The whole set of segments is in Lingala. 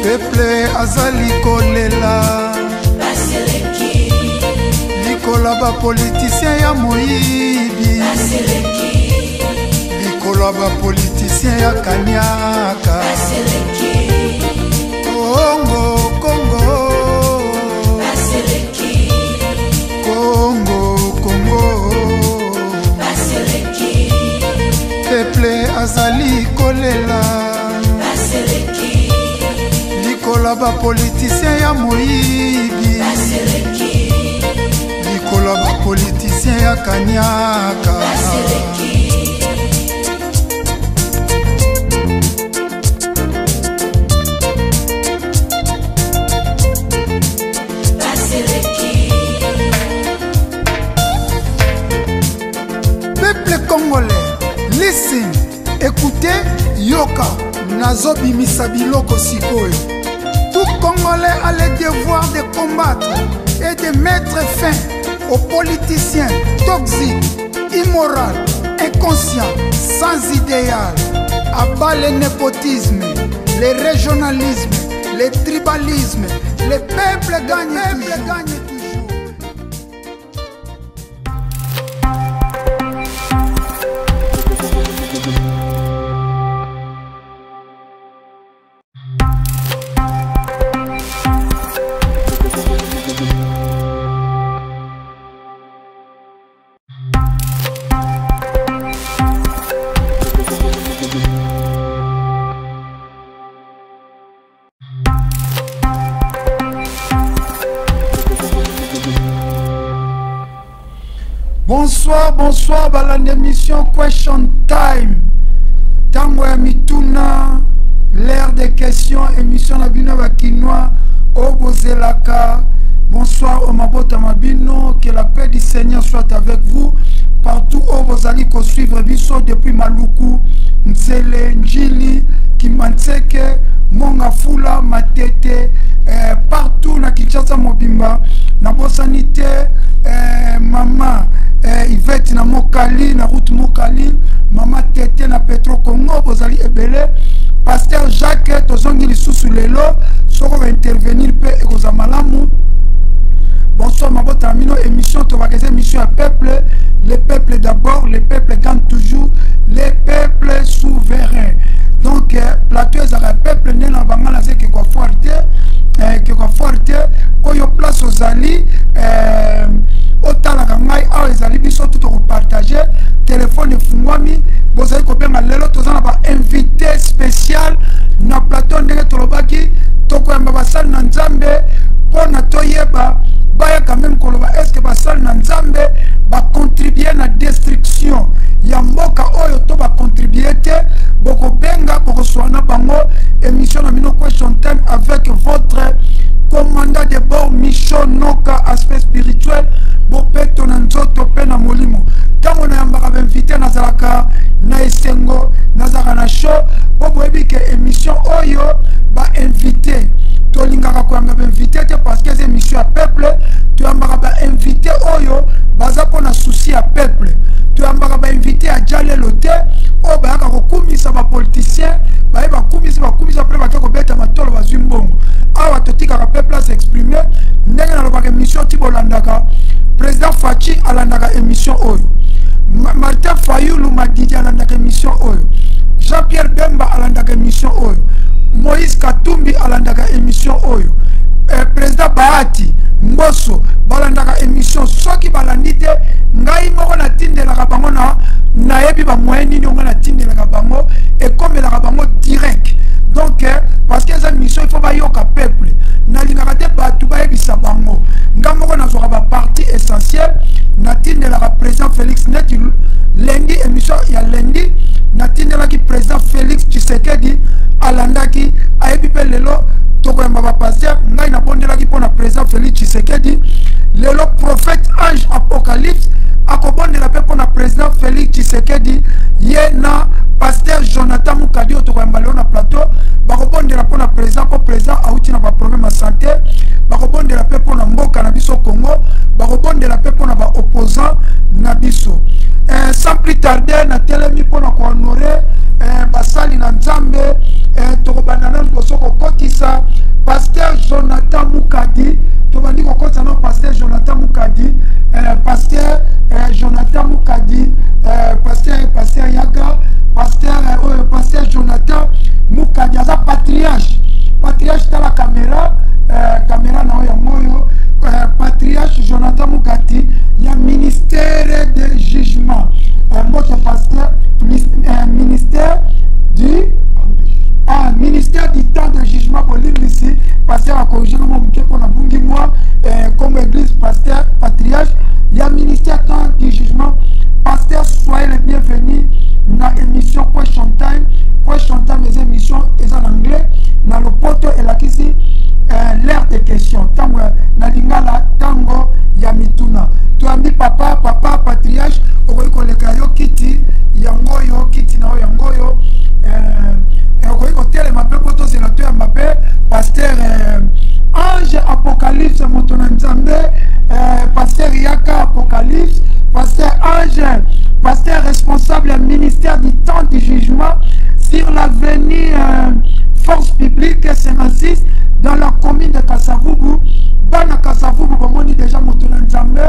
Peuple azali kolela likola ba politicien ya moyibi likola ba politicien ya kanyaka Congo Congo Congo Congo Peuple azali kolela likola ba politicien ya moyibi likola ba politicien ya kanyaka Peuple congolais, listen, écoutez, yoka, nazobi misabiloko sikoyo. Tout Congolais a le devoir de combattre et de mettre fin aux politiciens toxiques, immoraux, inconscients, sans idéal. Abat le népotisme, le régionalisme, le tribalisme. Le peuple gagne toujours. Bonsoir, bonsoir, balande émission Question Time. Tango ya mituna, l'ère des questions, émission na bino bakinois, obozelaka. Bonsoir, Omabota Mabino, que la paix du Seigneur soit avec vous. Partout où vous allez suivre biso depuis Maluku, Nzele, Njili, Kimanseke, Mongafula, Matete, partout na Kinshasa Mobimba, na Bosanité, Mama. Yvette na Mokali, na route Mokali, Mama Tete na Petro Congo, Bozali Ebele, Pasteur Jacques, Tozongi Lisusu Lelo, Soro va intervenir pe Ekoza Malamu. Bonsoir, ma botte amino, émission, Tovageze, émission à peuple, le peuple d'abord, le peuple gagne toujours, le peuple souverain. Donc, plateau est à peuple, n'est pas mal, c'est que quoi forte, Oyo place aux alliés, otala kangai awa ezali biso tout partager téléphone fungwami bozali kobenga lelo tozana ba invité spécial na plateau ndenge tolobaki tokoyamba basali na nzambe pona toyeba baya quand même koloba est-ce que basali na nzambe ba contribuer na destruction ya mboka oyo to ba contribuer te boko benga boko swana bango émission na mino Question Time avec votre commandant de bord Micho Noka aspect spirituel bopeto na nzoto pe na molimo tango na yambaka ba invité na zalaka na esengo na zaka na show po boyebi ke émission oyo ba invité to lingaka ko yamba ba invité te parce que c'est émission à peuple to yambaka ba invité oyo baza pona souci à peuple to yambaka ba invité a jalelo te o ba yaka ko kumisa ba politicien ba ba kumisa pe ba ko beta matolo ba zimbongo awa to tika ka peuple s'exprimer ndenge na lobaka émission tibolandaka Président Fachi alandaka émission oyo Martin Fayulu Madidi alandaka émission oyo Jean-Pierre Bemba alandaka émission oyo Moïse Katumbi alandaka émission oyo Président Bahati Mboso balandaka émission soki balandite ngai moko na tindelaka bango na yebi ba moyen nini nga na tindelaka bango et comme la bango direct donc parce que cette mission il faut ba yoka peuple na lingaka te batu ba yebisa bango ngamoko na zoka ba partie essentielle na tindelaka président Félix Neti lundi émission ya lundi na tindelaki président Félix Tshisekedi alandaki ayebi pe lelo tokoyamba ba pasteur ngai na bondelaki pona président Félix Tshisekedi lelo prophète ange apocalypse akobondela pe pona président Félix Tshisekedi ye na pasteur Jonathan Mukadi tokoyamba lelo na plateau bakobondela pona président po président auti na ba problème de santé bakobondela pe pona mboka na biso Congo bakobondela pe pona ba opposant na biso sans plus tarder na telemi pona ko honorer basali na nzambe tokobanda na liboso kokotisa temps du jugement sur l'avenir force publique 56 dans la commune de Kasavubu. Bana Kasavubu, bomoni déjà Motona Nzambe,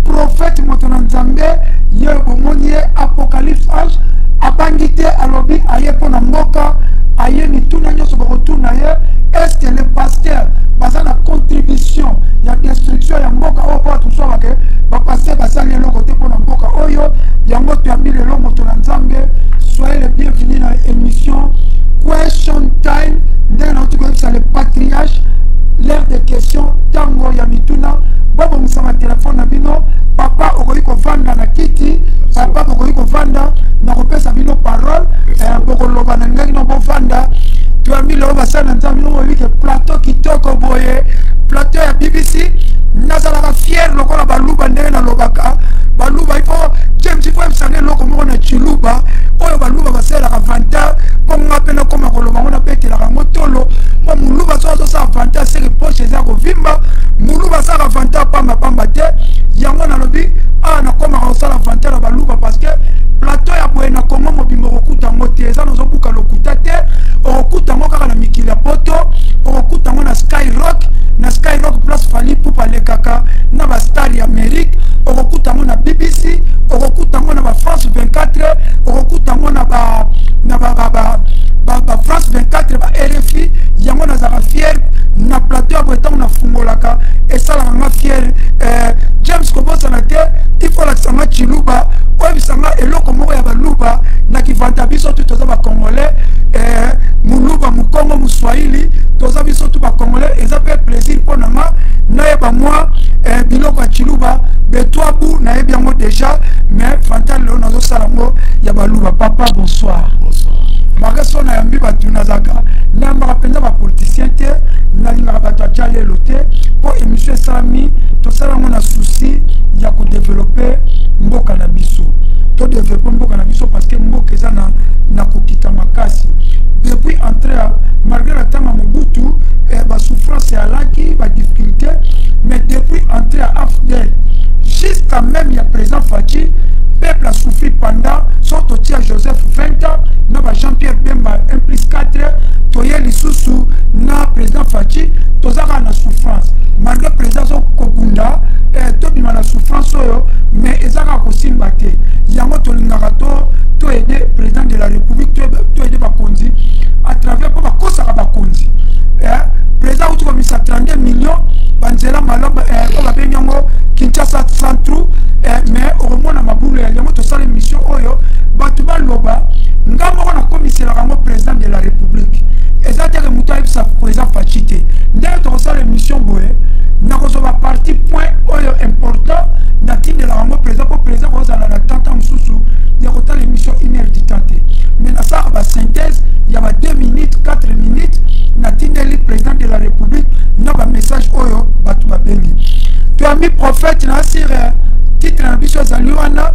prophète Motona Nzambe, ye bomoni apocalypse âge, abangite alobi aye pona mboka, aye ni tuna nyoso bakotuna ye, est-ce que le pasteur basa na contribution ya destruction ya mboka oyo po tout soit que ba pasteur basali le côté pona mboka oyo yango to ambi lelo Motona Nzambe. Soyez les bienvenus dans l'émission Question Time. Dès notre c'est le patriarche. L'heure de questions. Tango Yamituna. Bobo Moussama téléphone Nabino. Papa Ogoiko Vanda na Kiti. Papa Ogoiko Vanda. Na repère Sabino parole. Boko Loba Nangani no Vanda. Tu as mis le Obasa Nanzamino. On dit que plateau qui toko boye. Plateau ya BBC. Nazala fier. Loko la baluba ndenge na lobaka. Baluba il faut. James il faut emsanger loko moko na chiluba. Oyo baluba basela ka vanta. Ponga pena koma koloba ngona bete la motolo. Mo muluba so sa vanta c'est que poche za ko vimba. Muluba sa ka vanta pamba pamba te. Yango na lobi ah na koma ko sala vanta la baluba parce que plateau ya boye na Congo mobimbo kokuta ngote za nozo buka lokuta te. Okuta ngo kaka na mikili ya poto. Okuta ngo na Skyrock place Fali Poupa le kaka na ba star ya Amérique. Okuta ngo na BBC. Okuta ngo na ba France 24. Okuta ngo na ba France 24 ba RFI. Yango na zaka fier na plateau bo etango na fungolaka et ça la nga fier James Kobosa na te il faut la sanga chiluba oyo sanga eloko moko ya baluba na kivanta biso tout toza ba congolais muluba mukongo muswahili toza biso tout ba congolais et ça fait plaisir pour nanga na yeba moi biloko ya chiluba betwabu na yebi yango déjà mais fantal lo nazo salango ya baluba. Papa bonsoir. Bonsoir. Magaso na yambi batu nazaka namba penza ba politicien te na linga batu achale lote po émission sami to sala ngona souci ya ko développer mboka na biso to développer mboka na biso parce que mboka eza na kokita makasi depuis entrer malgré la tama Mobutu ba souffrance ya laki ba difficulté mais depuis entrer à AFDEL jusqu'à même il y a présent Fachi peuple a souffert pendant son totia Joseph 20 ans na Jean-Pierre Bemba 1+4 toye lisusu na président Fachi tozaka na souffrance malgré président Kobunda tobima na souffrance oyo mais ezaka kosimba te yango tolingaka to aider président de la République to aider bakonzi à travers po bakosaka bakonzi président uti komisa 32 millions banzela maloba po babengi yango Kinshasa Centre mais omona mabulu ya yango tosala émission oyo batu baloba ngambo na commissaire rango président de la République ezateke mutu ayebisa président Fachi te ndenge tokosala émission boye nakozwa parti point oyo important na tindela rango président po président kozala na tanta mosusu ya kotala émission 1 heure du temps te mais nasala ba synthèse ya ba 2 minutes 4 minutes na tindeli président de la République na ba message oyo batu babengi tu as mis prophète na sur titre na biso ezali wana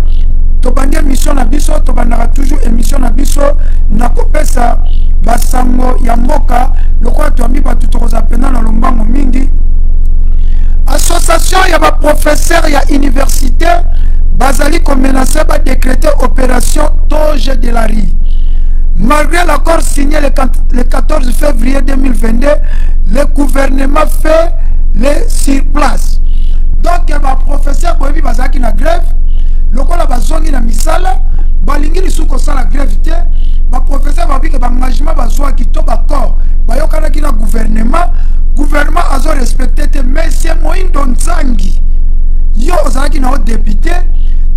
tobandi émission na biso tobandaka toujours émission na biso na kopesa basango ya mboka lokola toambi bato tokozala pena na lombango mingi association ya baprofesseur ya université bazali komenase badécréter opération Toge de la Rie. Malgré l'accord signé le 14 février 2022 le gouvernement fait les sur place. Donc ba professeur boyebi bazaki na grève lokola bazongi na misala balingi lisu kosala grève te ba professeur babike ba engagement bazwa kito ba corps bayokana ki na gouvernement azo respecté te monsieur Moindo Nzangi yo ozalaki na député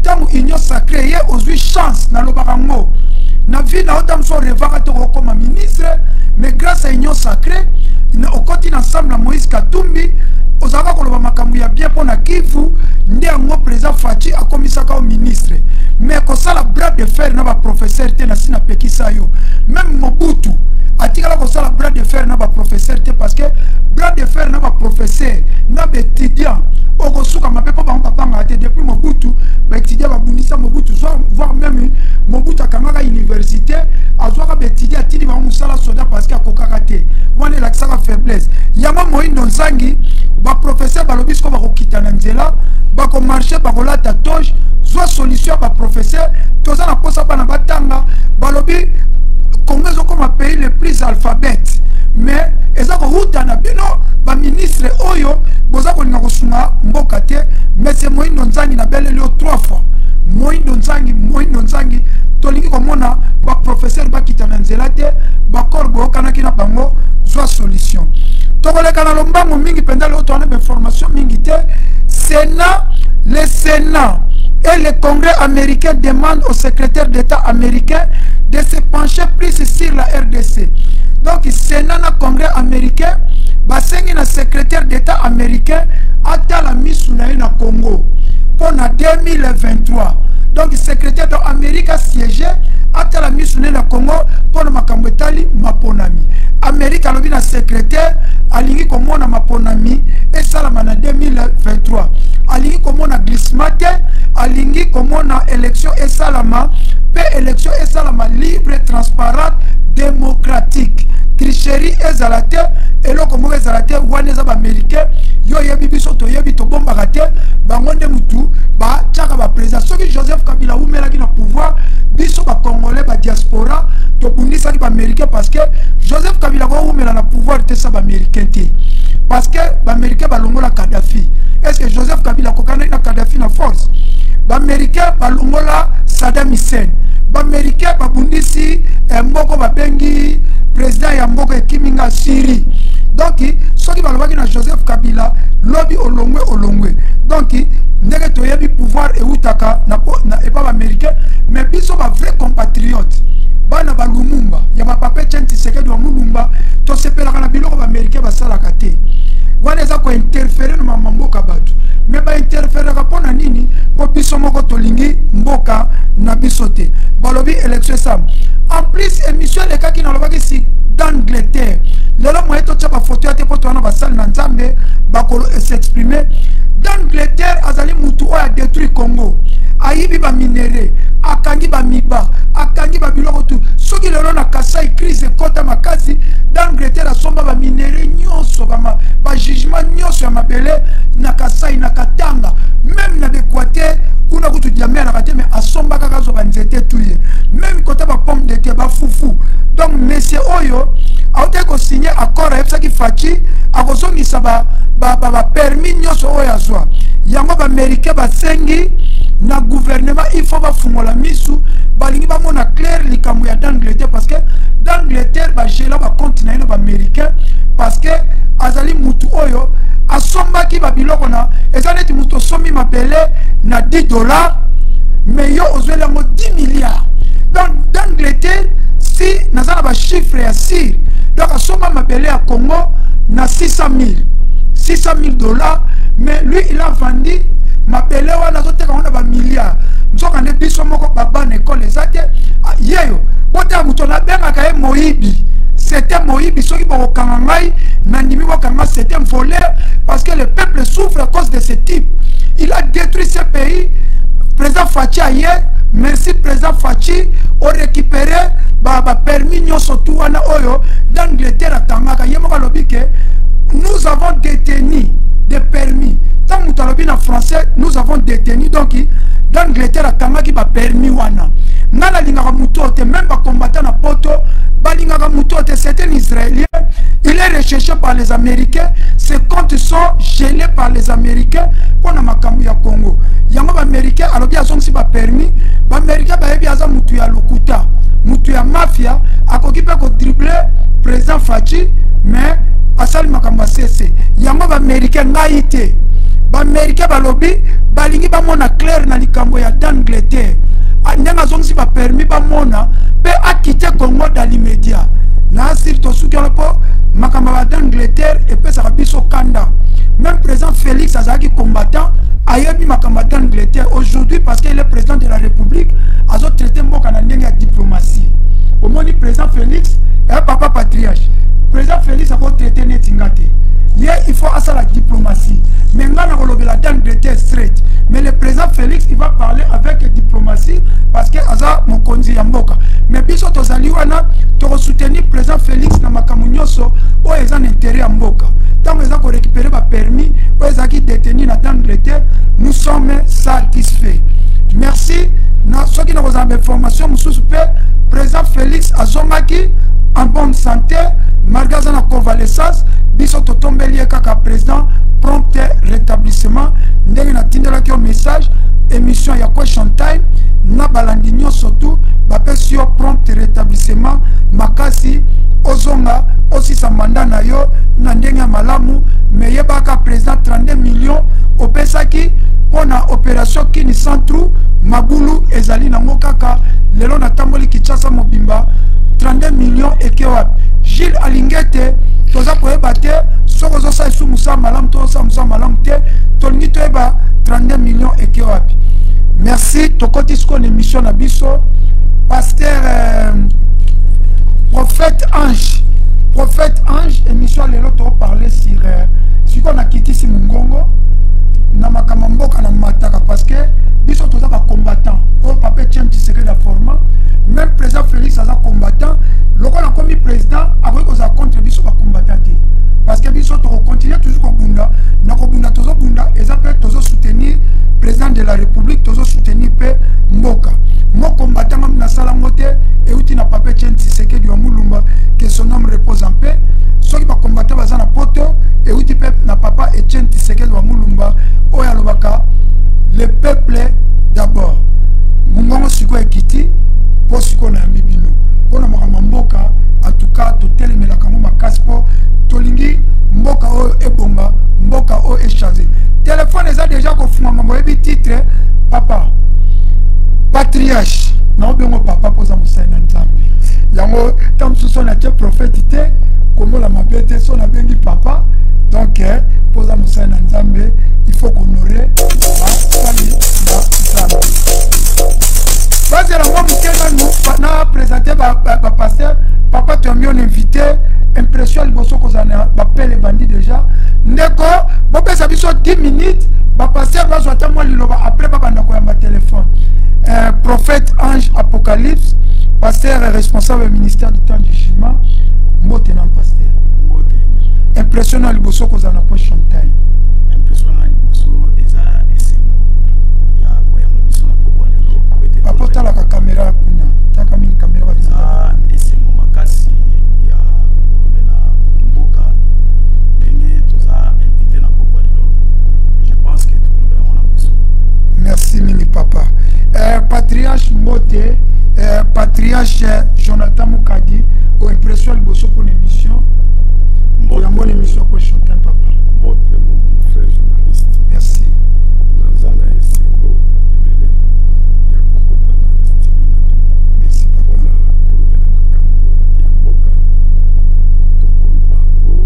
tamu union sacrée ye ozwi chance na lobarango na vie na otam so revaka to comme ministre mais grâce à union sacrée na okoti na ensemble na Moïse Katumbi ozaka koloba makambo ya bien pona Kivu nde yango président Fachi akomisaka au ministre mais kosala bras de fer na ba professeur te na sina pekisa yo même Mobutu atikala kosala bras de fer na ba professeur te parce que bras de fer na ba professeur na ba étudiant okosuka mapepo ba papa te depuis Mobutu ba étudiant ba bunisa Mobutu voire même Mobutu akangaka université azwaka ba étudiant tidi ba musala soda parce que akokaka te wana la saka faiblesse yama Moindo Nzangi ba professeur balobi ko ba kokita na nzela ba ko marcher ba kolata Toge soit solution ba professeur toza na posa pa na batanga balobi nzangi moindo nzangi tolingi komona ba professeur bakita na nzela te bakor boyokanaki na bango zwa solution tokoleka na lombango mingi mpenza leo towana bainformation mingi te Sénat, le Sénat et le Congrès américain demandent au secrétaire d'État américain de se pencher plus sur la RDC. Donc, Sénat et Congrès américain, basengi na secrétaire d'État américain ata la mise na Congo pour 2023. Donc, le secrétaire d'Amérique a siégé ata la mise na Congo pour makambo etali maponami. Amérique a le secrétaire alingi komona maponami et salama na 2023. Alingi komona glismate, alingi komona élection et salama, pe élection et salama libre, transparente, démocratique. Tricherie et zalate, et lo komo zalate, waneza ba américain, yo yebi biso to yebi to bomba rate, ba ngonde mutu, ba tchaka ba président. Soki Joseph Kabila oumela ki na pouvoir, biso ba congolais ba diaspora, to bundisa ki ba américain parce que Joseph Kabila ko oumela na pouvoir te sa ba américain te. Parce que ba américain ba longola Kadhafi. Est-ce que Joseph Kabila kokana na Kadhafi na force? Ba américain ba longola Saddam Hussein. Ba américain ba bundisi mboko ba bengi président ya mboka ekiminga Syrie. Donc soki balobaki na Joseph Kabila lobby olongwe. Donc ndenge toyebi pouvoir eutaka na epa américain mais biso ba vrai compatriote. Bana ba Lumumba ya ba papa Tchenti Sekedi wa Mulumba to sepelaka na biloko ba américain basalaka te. Waneza ko interférer na mboka batu. Mais ba interférer pona nini po biso moko tolingi mboka na biso te. Balobi élection sam. En plus émission les cas qui n'ont si d'Angleterre. Le long moyen to tchapa photo ate poto na basal na nzambe bakolo s'exprimer. D'Angleterre azali mutu o a détruit Congo. Ayibi ba minéré, akangi ba miba, akangi ba biloko tu. Soki le long na Kasai crise kota makasi d'Angleterre asomba ba minéré nyonso ba jugement nyonso ya mabele na Kasai na Katanga, même na Bekwate kuna kutu diamera kate mais asomba kaka zo ba nzete tuye. Même côté ba pomme de terre ba fufu. Donc monsieur Oyo a été ko signé accord avec ça qui fachi a kozongisa ba permis nyonso oyo azwa. Yango ba américain ba sengi na gouvernement il faut ba fungola misu balingi ba mona clair likambo ya d'Angleterre parce que d'Angleterre ba gela ba compte na ino ba américain parce que azali mutu oyo asomba ki ba biloko na ezaleti mutu somi mabele na $10 mais yo ozweli yango 10 milliards. Donc d'Angleterre si nazana ba chiffre ya sir donc asomba mabele ya Congo na $600,000 mais lui il a vendu mabele wana zoteka wana ba milliards nzoka ne biso moko baba na école ezate yeyo bota muto na benga ka moyibi. C'était Moïbi, ceux qui vont au Kangangaï, c'était un voleur parce que le peuple souffre à cause de ce type. Il a détruit ce pays. Président Fachi hier, merci président Fachi, on récupéré permis surtout d'Angleterre à Tangaka. Nous avons détenu des permis. Tant que nous avons en français, nous avons détenu donc d'Angleterre à Tangaka qui va permis wana. Nala lingaka mutote même pas combattant na poto balingaka mutote c'est un Israélien, il est recherché par les Américains, ses comptes sont gelés par les Américains pour na makambo ya Congo. Yango ba Américain alobi azongisi ba permis, ba Américain ba yebi aza mutu ya lokuta, mutu ya mafia akoki pe ko dribbler président Fachi mais asali makambo cessé. Yango ba Américain ngaite. Ba Américain balobi balingi ba mona clair na likambo ya d'Angleterre. Ndenga zongi ba permis ba mona pe a quitté Congo dans l'immédiat. Na sir to sukelo po makamba d'Angleterre et pe sa biso kanda. Même président Félix Azaki combattant ayebi makamba d'Angleterre aujourd'hui parce qu'il est président de la République azo traité mboka na ndenge ya diplomatie. Au moins président Félix et papa patriarche. Président Félix a traité netingate. Il faut à la diplomatie. Mais maintenant, on a d'Angleterre straight. Mais le président Félix, il va parler avec diplomatie parce que Aza Mokonzi Yamboka. Mais biso tozaliwana, tu soutenir le président Félix na makamunyoso, ou ils ont intérêt à Mboka. Tant qu'ils ont récupéré le permis, ou ils ont détenu dans l'Angleterre, nous sommes satisfaits. Merci. Ceux qui ont des informations, le président Félix Azomaki, en bonne santé, malgré la convalescence, biso totombeli kaka président prompt rétablissement ndenge na tindela ki message émission ya question time na surtout bapesi yo prompt rétablissement makasi ozonga osisa mandat na yo na ndenge ya malamu me yebaka président 32 millions opesaki pona opération Kini Centre mabulu ezali nango kaka lelo natamboli Kinshasa mobimba 32 millions eke wapi Gilles Alingete toza koyeba te soko zosa esu musa malamu toza musa malamu te tolingi toyeba 32 millions eke wapi. Merci tokoti siko na émission na biso pasteur prophète ange émission lelo to parler sur siko na kitisi mungongo na makama mboka na mataka parce que biso toza ba combattant o papa tient secret la format même président Félix aza combattant lokola komi président akoki koza contre biso ba combattant te parce que biso to continuer toujours kobunda na kobunda tozo bunda ezapé tozo soutenir président de la république tozo soutenir pe mboka mo combattant ngam na sala ngote et uti na papa tient secret du mulumba que son nom repose en paix soki ba combattant baza na poto et uti pe na papa Etienne Tshisekedi wa mulumba oya lobaka le peuple d'abord mungongo siko ekiti po siko na mbibino pona makama mboka en tout cas totelemela kango makasi po tolingi mboka o ebonga mboka o échanger téléphone eza déjà kofunga mambo ebi titre papa patriarche na obengo papa poza musai na nzambe yango tamsuso na te prophète te komola mabete so na bengi papa donc poza musai na nzambe il faut honorer basali na nzambe bazela mwa mukena nous na présenter ba pasteur papa tu as mieux invité impression liboso kozana bapele bandi déjà ndeko bopesa biso 10 minutes ba pasteur bazwa ta mwa liloba après babanda ko yamba téléphone prophète ange apocalypse pasteur responsable ministère du temps du jugement mbote na pasteur mbote impression liboso kozana question time impression liboso eza esengo ya ko yamba biso na poko lelo papa tala ka caméra kuna taka mini caméra ba eza esengo makasi ya kolobela mboka ndenge toza invité na poko lelo je pense que tolobela mona biso merci mingi papa patriarche mbote patriarche Jonathan Mukadi au impression liboso pour l'émission pour mon émission pour chanter papa mbote mon frère journaliste merci nazana esengo ebele ya kokota na studio na bino merci papa mpona kolobela makambo ya mboka tokoloba yango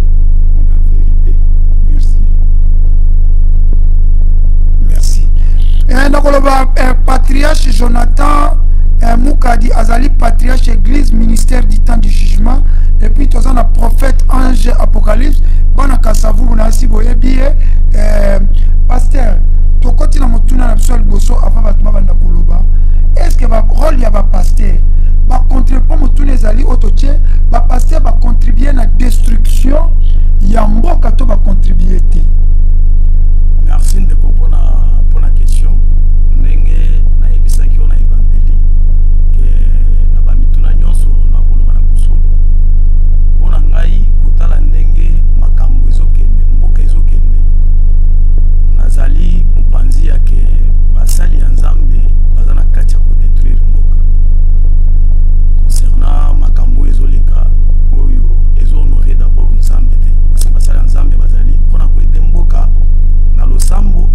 na vérité merci merci nakoloba patriarche Jonathan Mukadi azali patriarche église ministère du temps du jugement et puis toza na prophète ange apocalypse bana kasavu na siboye biye pasteur tokoti na motuna na biso liboso avant bato banda koloba est-ce que ba rôle ya ba pasteur ba contribuer pour motuna ezali otoche ba pasteur ba contribuer na destruction ya mboka to ba contribuer te. Merci de comprendre pour la question ndenge na ebisaki ona evangeli ke na bamituna nyonso na koloba na kusolo mpona ngai kotala ndenge makambo ezokende mboka ezokende nazali mopanzi yake basali ya nzambe baza na kati ya kodetruire mboka concernant makambo ezoleka oyo ezohonore d'abord nzambe te parce que basali ya nzambe bazali mpona koede mboka na losambo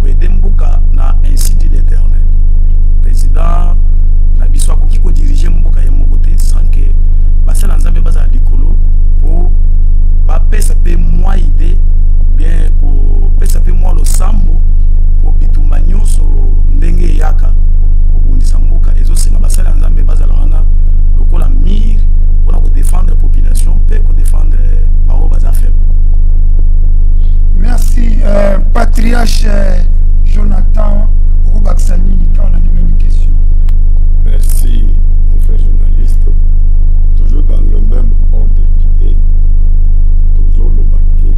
koede mboka na ainsi dit l'éternel président na biso akoki kodirige mboka ya moko te sans que basala nzambe bazala likolo po bapesa mpe mwa ide bien kopesa mpe mwa losambo po bitumba nyonso ndenge eyaka kobundisa mboka ezosenga basala nzambe bazala wana lokola mire mpona kodefendre population mpe kodefendre bango baza faible. Merci patriarche Jonathan Robaxani quand on a les mêmes questions. Merci mon frère journaliste toujours dans le même ordre d'idée toujours le baquet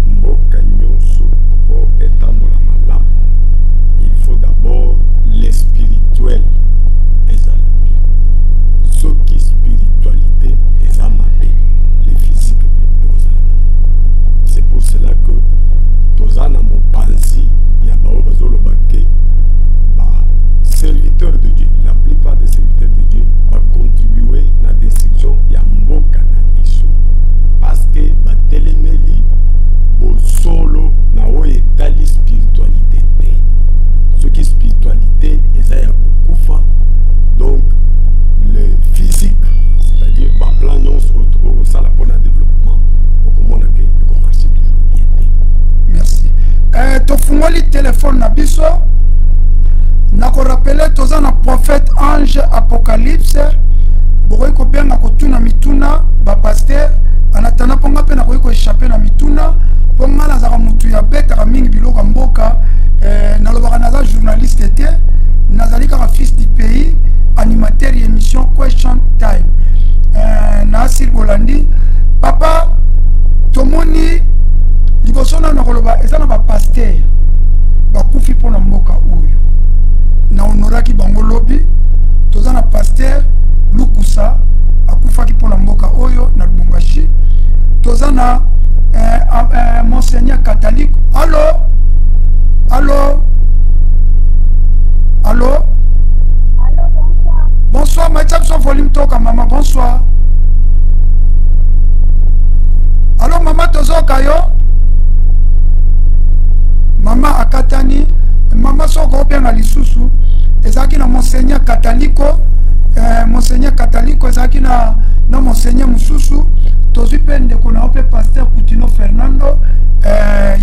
mboka nyonso po etambola malamu il faut d'abord les spirituels ezala bien soki spiritualité eza mabe les physiques pe ekozala mabe c'est pour cela que tozana mon tongoli téléphone na biso na ko rappeler toza na prophète ange apocalypse bokoki kobenga kotuna mituna ba pasteur anatana ponga pe na koki échapper na mituna ponga nazaka mutu ya betaka mingi biloko mboka nalobaka naza journaliste te nazali kaka fils du pays animateur émission question time na Sir Bolandi papa tomoni liboso na koloba eza na ba pasteur bakufi pona mboka oyo na honoraki bango lobi toza na pasteur Lukusa akufaki pona mboka oyo na Lubumbashi toza na monseigneur catholique allô bonsoir maïtia biso volume toka mama bonsoir allô mama tozoka yo mama akatani mama soko obenga lisusu ezalaki na monseigneur catholique monseigneur catholique ezalaki na monseigneur mususu tozwi mpe ndeko na ope pasteur Coutinho Fernando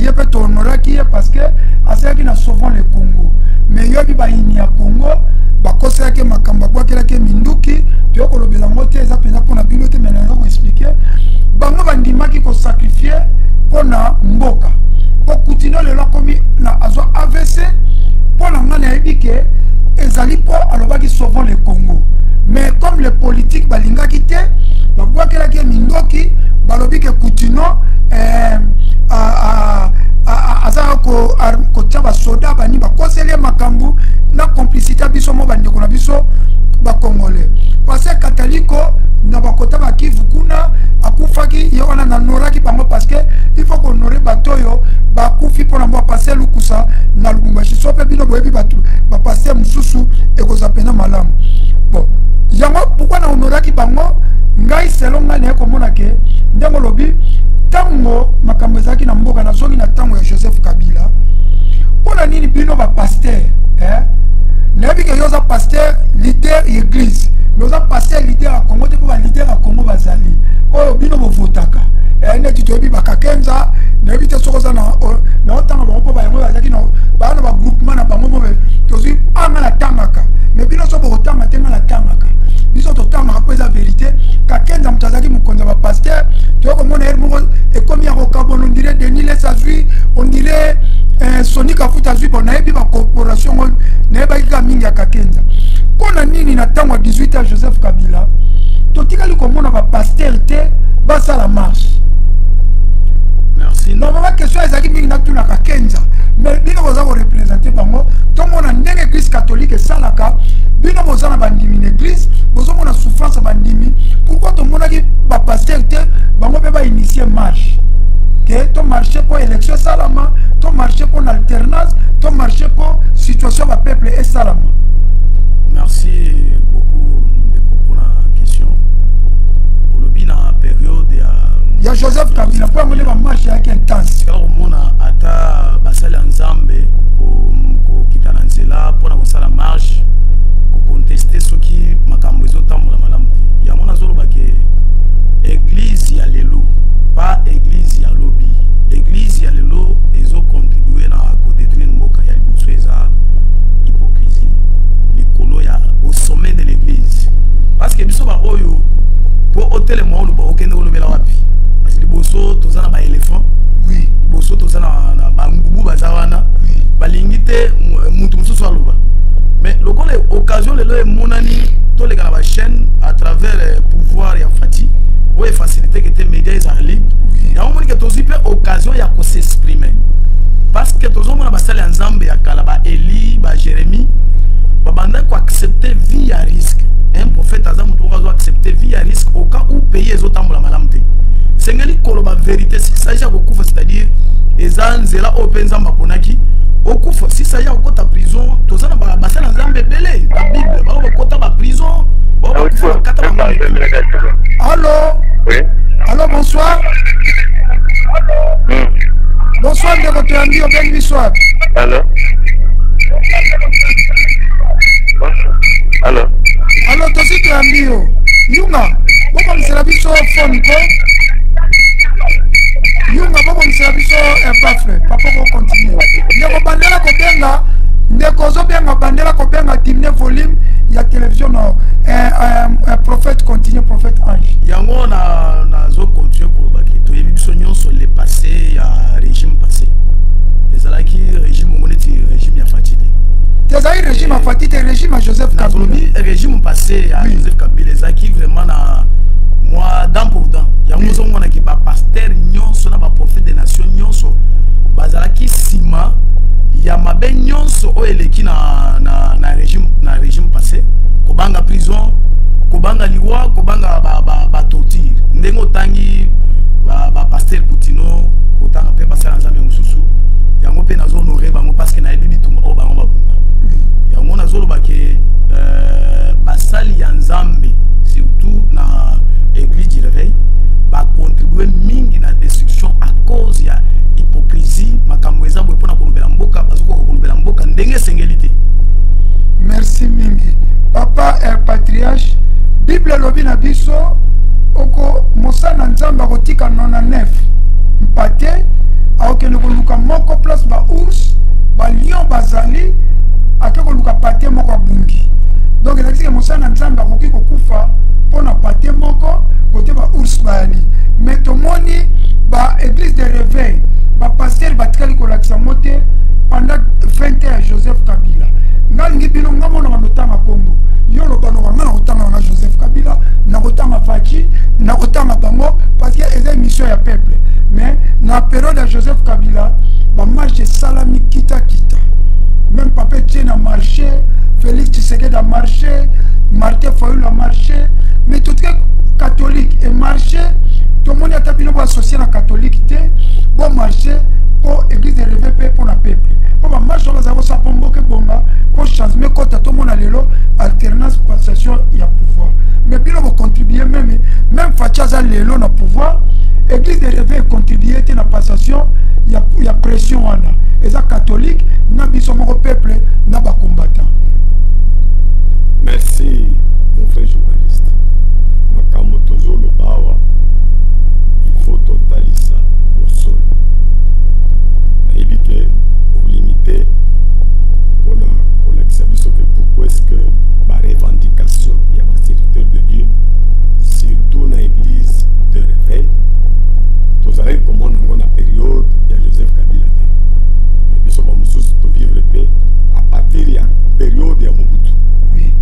ye mpe tohonoraki ye parce que asalaki na sauvant le Congo mais yobi bayini ya Congo bakoselaki makambo abwakelaki minduki toyo kolobela yango te eza mpenza mpona bino te mena naza koexplike bango bandimaki kosakrifie mpona mboka mpo Coutinho lelo akomi na azwa AVC mpona nga nayebi ke ezali mpo alobaki sauvant le Congo mais comme les politiques balingaki te babwakelaki mindoki balobi ke Coutinho azala kotia basoda bani bakoseli makambo na complicité biso mo bandeko na biso bakongolais parce que kataliko na bakota bakivu kuna akufaki ye wana na noraki bango parce que il faut honorer batoyo bakufi pona mbo passer Lukusa na Lubumbashi sope bino boyebi batu ba passer mususu ekoza pena malamu bon yango pourquoi na honoraki bango ngai selonga ne komona ke ndengo lobi tango makambo ezaki na mboka na zongi na tango ya Joseph Kabila pona nini bino ba pasteur nebi ke yoza pasteur leader église yoza pasteur leader a Congo te ba leader a Congo bazali oyo bino bo votaka neti toyebi bakakenza nebi te sokoza na otanga bango ba yango bazaki na bana ba groupement na bango mobe tozi anga la tangaka mais bino so bo tanga tenga la tangaka biso to tanga ko eza vérité kakenza mutazaki mukonza ba pasteur to ko mona moko e komi ya ko kabono ndire Denis Lesazui on dirait Sonic afuta zui bona ebi ba corporation ne ba ka mingi ya kakenza kona nini na tango 18 Joseph Kabila to tikali ko mona ba pasteur te ba sala marche merci non ma question ezaki mingi na tuna kakenza mais bino boza ko représenter bango to mona ndenge église catholique salaka bino boza na bandimi na église bozo mona souffrance bandimi pourquoi to mona ki ba pasteur te bango be ba initier marche que to marché pour élection salama to marché pour alternance to marché pour situation du peuple et salama. Merci beaucoup pour la question. Pour le bin à période il y a Joseph Kabila pour amener ma marche avec intense car on a ata basala ensemble ko kitananzela pour na basala marche ko contester ce qui makambo ezotambola malamu te ya mona zolo bake église ya lelo pas église ya lobby église ya lelo ezo contribuer na ko détruire mboka ya liboso eza hypocrisie likolo ya au sommet de l'église parce que biso ba oyo pour hôtel mo lo ba okende olobela wapi parce que liboso tozana ba éléphant oui liboso tozana na ba ngubu bazawana balingi te mutu mususu aloba mais lokole occasion lelo e monani to le kana ba chaîne à travers pouvoir ya Fati ou faciliter que tes médias en ligne il y a un moment que tu as occasion de s'exprimer parce que tu as basali ensemble ya kalaba Eli ba Jérémie ba banda ko accepter vie à risque un prophète azam to doit accepter vie à risque au cas où pays ezotambola malamte sengeli koloba vérité si ça ja kokufa c'est-à-dire ezanzela openza mbaponaki okufa si ça ya okota prison to za na ba basali ensemble belé la Bible ba okota ba prison ba okufa kata ba. Allô? Oui. Allô, bonsoir. Bonsoir, de votre ami, bien bonsoir. Allô? Bonsoir. Allô? Allô, toi aussi, tu es ami. Yunga, comment c'est la vie sur le phone, quoi? Yunga. Benga boko msebiso bafle papa ko continue. Ndeko bandela ko benga ndeko zo benga bandela ko benga dimne volume ya télévision no prophète continue prophète ange. Yango na zo continue ko baki to yebi biso nyonso le passé ya régime passé. Ezalaki régime moneti régime ya fatité. Tezai régime à fatité régime à Joseph Kabila. Régime passé à Joseph Kabila ezaki vraiment na moi dent pour dent. Yango zo ngona ki ba pasteur nyonso na ba prophète des nations nyonso bazalaki sima ya mabe nyonso o eleki na régime passé kobanga prison kobanga liwa kobanga ba torture ndengo tangi ba pasteur Koutino otanga pe basala nzambe mususu yango pe nazo honorer bango parce que na yebi bitumba o bango babunga yango nazo loba ke basali ya nzambe surtout na église du réveil ba contribuer mingi na destruction à cause ya hypocrisie makambo eza boye pona kolobela mboka bazuko kolobela mboka ndenge sengelité. Merci mingi papa patriarche bible lobi na biso oko mosana nzamba kotika 99 mpate aokende koluka moko place ba ours ba lion bazali akeko luka pate moko abungi donc elakisi ke mosana nzamba akoki kokufa pona pate moko kote ba ours bali mais tomoni ba église de réveil ba pasteur batikali kolakisa mote pendant 20 ans Joseph Kabila ngangi bino ngamona banotanga kombo yolo banoka ngana kotanga na Joseph Kabila na kotanga Fachi na kotanga bango parce que eza mission ya peuple mais na période de Joseph Kabila ba marche salami kita même papa Etienne a marché Félix Tshisekedi a marché Martin Fayulu a marché mais tout les catholiques et marché tout le monde a tapé nos associés à catholique bon marché pour église de réveil pour la peuple pour la marche on va ça pour que bonga pour changer quand tout le monde a l'élo alternance passation il y a pouvoir mais bien on va contribuer même Fachaza l'élo na pouvoir église de réveil contribuer à la passation il y a pression là et ça catholique n'a pas son peuple n'a pas combattant. Merci mon frère journaliste. Makamotozo Lobawa, il faut totaliser au sol. Il dit que pour limiter, on a l'exercice que pourquoi est-ce que la revendication, il y a un serviteur de Dieu, surtout dans l'église de réveil, vous avez comment on a la période, il y a Joseph Kabila. Mais bien sûr, nous vivre paix à partir de la période de Mobutu. Oui.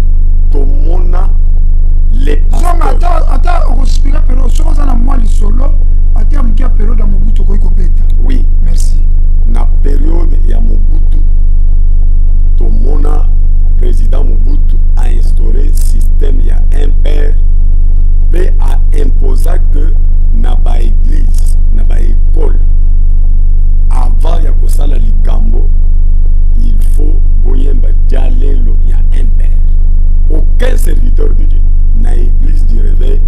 Tout le monde a les pasteurs. Attends, on respire période. Si on a moi le solo, attends, on a période de Mobutu qui est bête. Oui. Merci. Na période de Mobutu, tout le monde, président Mobutu a instauré un système, il y a un père, mais a imposé que na ba église, na ba école, avant il y a que ça la likambo, il faut boyemba dialelo, il y a un père. Aucun serviteur de Dieu na église du réveil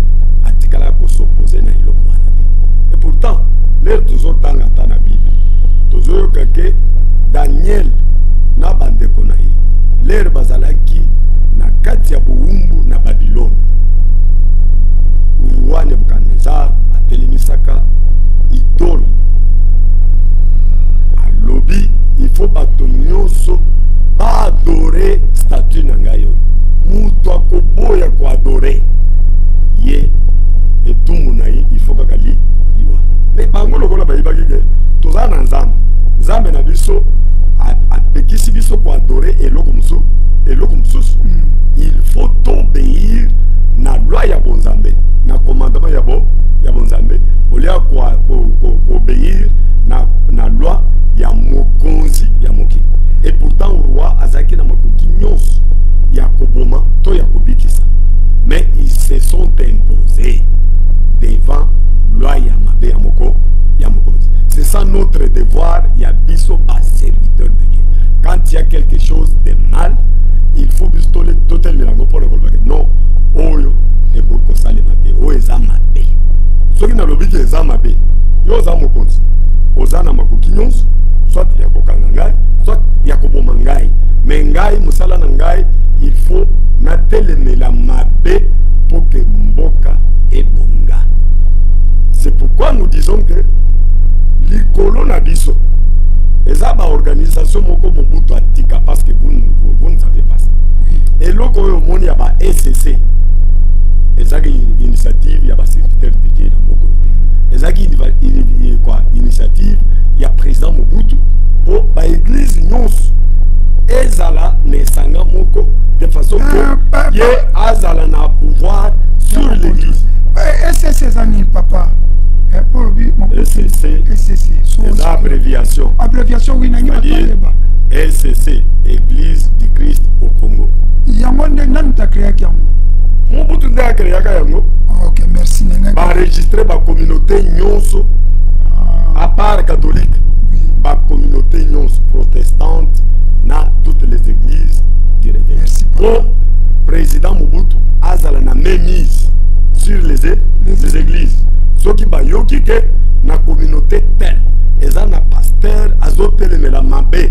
a tikala ko s'opposer na iloko wana. Et pourtant, l'air toujours dans la Bible. Toujours que Daniel na bande konaï. L'air bazalaki na kati ya buumbu na Babylone. Roi Nebuchadnezzar atelimisaka idole. A lobby, il faut bato nyonso ba adorer statue na ngai oyo. Mutu akoboya ko adorer ye et tout munaï il faut kaka liwa. Mais bango lokola bayibaki ke toza na nzambe. Nzambe na biso apekisi biso ko adorer eloko mususu. Il faut obéir na loi ya bonzambe, na commandement ya bonzambe, olia ko obéir na loi ya mokonzi ya moki. Et pourtant roi azaki na makoki nyonso ya koboma to ya kobikisa. Mais ils se sont imposés devant loi ya mabe ya mokonzi. C'est ça notre devoir, ya biso pas serviteur de Dieu. Quand il y a quelque chose de mal, il faut juste total milango pour le colbaque. Non, oyo et pour que ça les mate, o eza mabe. Ce qui n'a le but eza mabe, yo za mokonzi. Ozana makoki nyonso, soit ya kokanga ngai, soit ya koboma ngai. Mais ngai musala na ngai, il faut natelemela mabe pour que mboka ebonga. C'est pourquoi nous disons que likolo na biso eza ba organisation moko Mobutu atika parce que vous ne savez pas ça. Et loko oyo moni ya ba SCC ezaki initiative ya ba serviteur de Dieu na moko te. Ezaki quoi initiative ya président Mobutu pour ba église nyonso ezala nesanga moko de façon que ye azala na pouvoir sur l'église. SCC zani papa. Pour lui, SCC, c'est l'abréviation. Abréviation, oui, SCC, Église du Christ au Congo. Ok, merci. Va enregistrer la communauté nyonso, à part catholique, la communauté nyonso protestante, dans toutes les églises du réveil. Merci. Pour président Mobutu, azala na mise sur les églises. Ce qui va yoki que na communauté telle eza na pasteur azotelemela mabe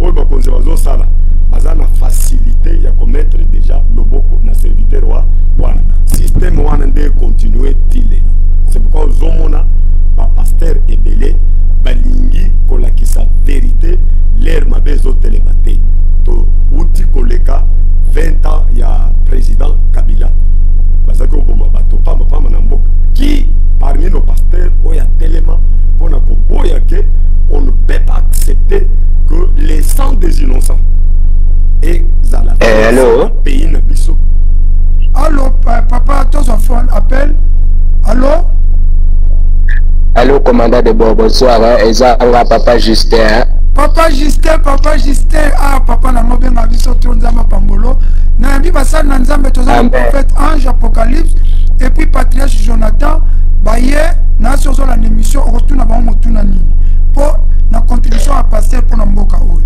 oyo bakonzi bazosala baza na facilité ya commettre déjà loboko na serviteur wana système wana nde continuer tilelo. C'est pourquoi ozomona bapasteur ebele balingi kolakisa vérité l'air mabe ezotelema te to uti koleka 20 ans ya président Kabila bazaki oboma bato pamba na mboka qui parmi nos pasteurs oya telema pour que on ne peut pas accepter que les sangs des innocents et allô pays na biso. Allô papa ton phone appelle. Allô commandant de bord, bonsoir ezanga papa Justin. Papa Justin, ah papa na ngobe na biso tronzama pambolo na mbi basal na nzambe toza prophète ange apocalypse et puis patriarche Jonathan baye na sozo la émission retourna ba motuna nini pour na contribution à passer pour na mboka oyo.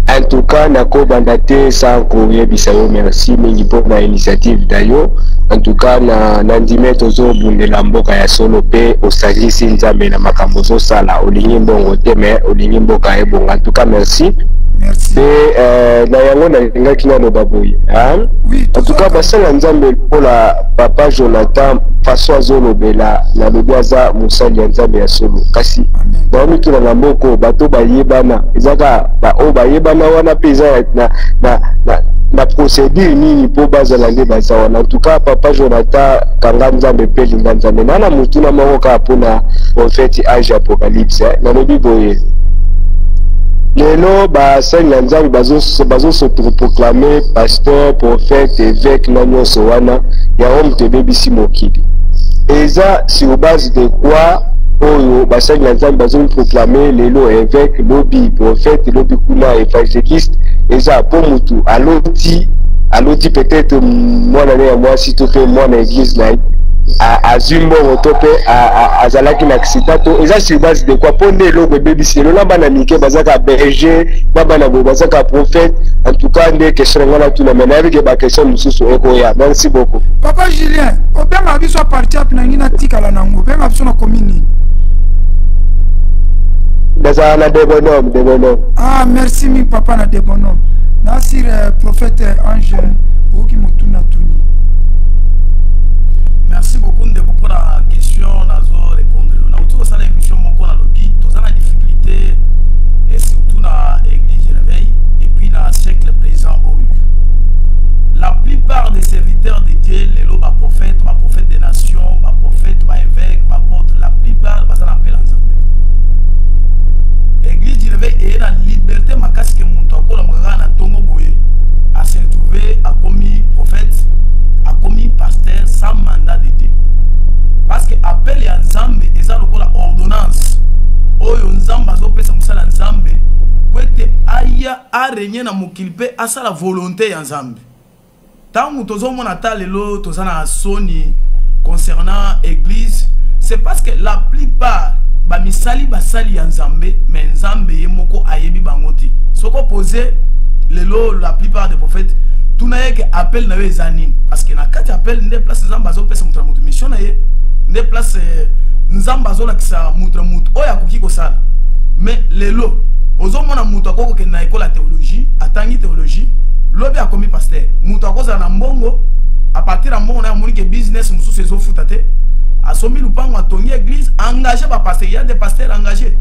En tout cas nako bandate sans courrier bisayo merci mingi pour na initiative d'ayo. En tout cas na ndime tozo bundela mboka ya solo pe osagisi nzambe na makambo zo sala olingi mbongo te mais olingi mboka e bonga. En tout cas merci. Merci. Et na yango na linga kina no baboyi. Hein? Oui, en tout cas basala nzambe pour la papa Jonathan façon azolobela na lobiaza musali ya nzambe ya solo. Kasi ba mitu na mboko bato bayebana ezaka ba o bayebana wana peza na procédure nini po bazala nde bazawana. En tout cas papa Jonathan kanga nzambe pe linga nzambe nana mutu na moko ka pona prophète age apocalypse na lobi boye lelo ba senya nzambe bazo se proclamer pasteur prophète évêque na nyonso wana ya homme te bebisi mokili eza sur base de quoi oyo ba senya nzambe bazo proclamer lelo évêque lobi prophète lobi kuna évangéliste eza po mutu aloti peut-être mwana ne ya mwasi to pe mwana église na azimbo rotope azalaki na accident eza sur base de quoi pone logo bebisi lelo bana mike bazaka berger bana bo bazaka prophète. En tout cas nde question ngana tuna mena avec ba question mususu eko ya. Merci beaucoup papa Julien obenga biso parti apina ngina tikala nango obenga biso na commune daza na de bonhomme. Ah merci mi papa na de bonhomme nasir prophète ange oki motuna tuni. Merci beaucoup de pour la question nazo répondre. On a autour de ça l'émission mon qu'on a lobby, tous la difficulté et surtout dans l'église réveil et puis dans le siècle présent au la plupart des serviteurs de Dieu, les lots prophètes des nations, prophètes, évêques, apôtres, la plupart ça l'appelle ensemble. L'église réveil est la liberté ma casque mon tour la na tongo boye à se retrouver à commis prophète a commis pasteur sans mandat de Dieu. Parce que appel ya nzambe eza lokola ordonnance. Oyo nzambe azopesa musala nzambe kwete aya arenye na mokilipe asa la volonté ya nzambe. Tangu tozomona ta lelo tozana soni concernant église, c'est parce que la plupart ba misali basali ya nzambe mais nzambe ye moko ayebi bangoti. Soko poser lelo la plupart des prophètes tout n'a que appel na ezani parce que na kati appel nde place nzamba zo pesa mutra mutu mission na ye nde place nzamba zo la kisa mutra mutu oya koki ko sala mais lelo ozo mona mutu akoko ke na école théologie atangi théologie lobi a commis pasteur mutu akoza na mbongo a partir de mbongo na moni ke business musu sezo futate asombi lupango atongi église engagé ba pasteur, il y a des pasteurs engagés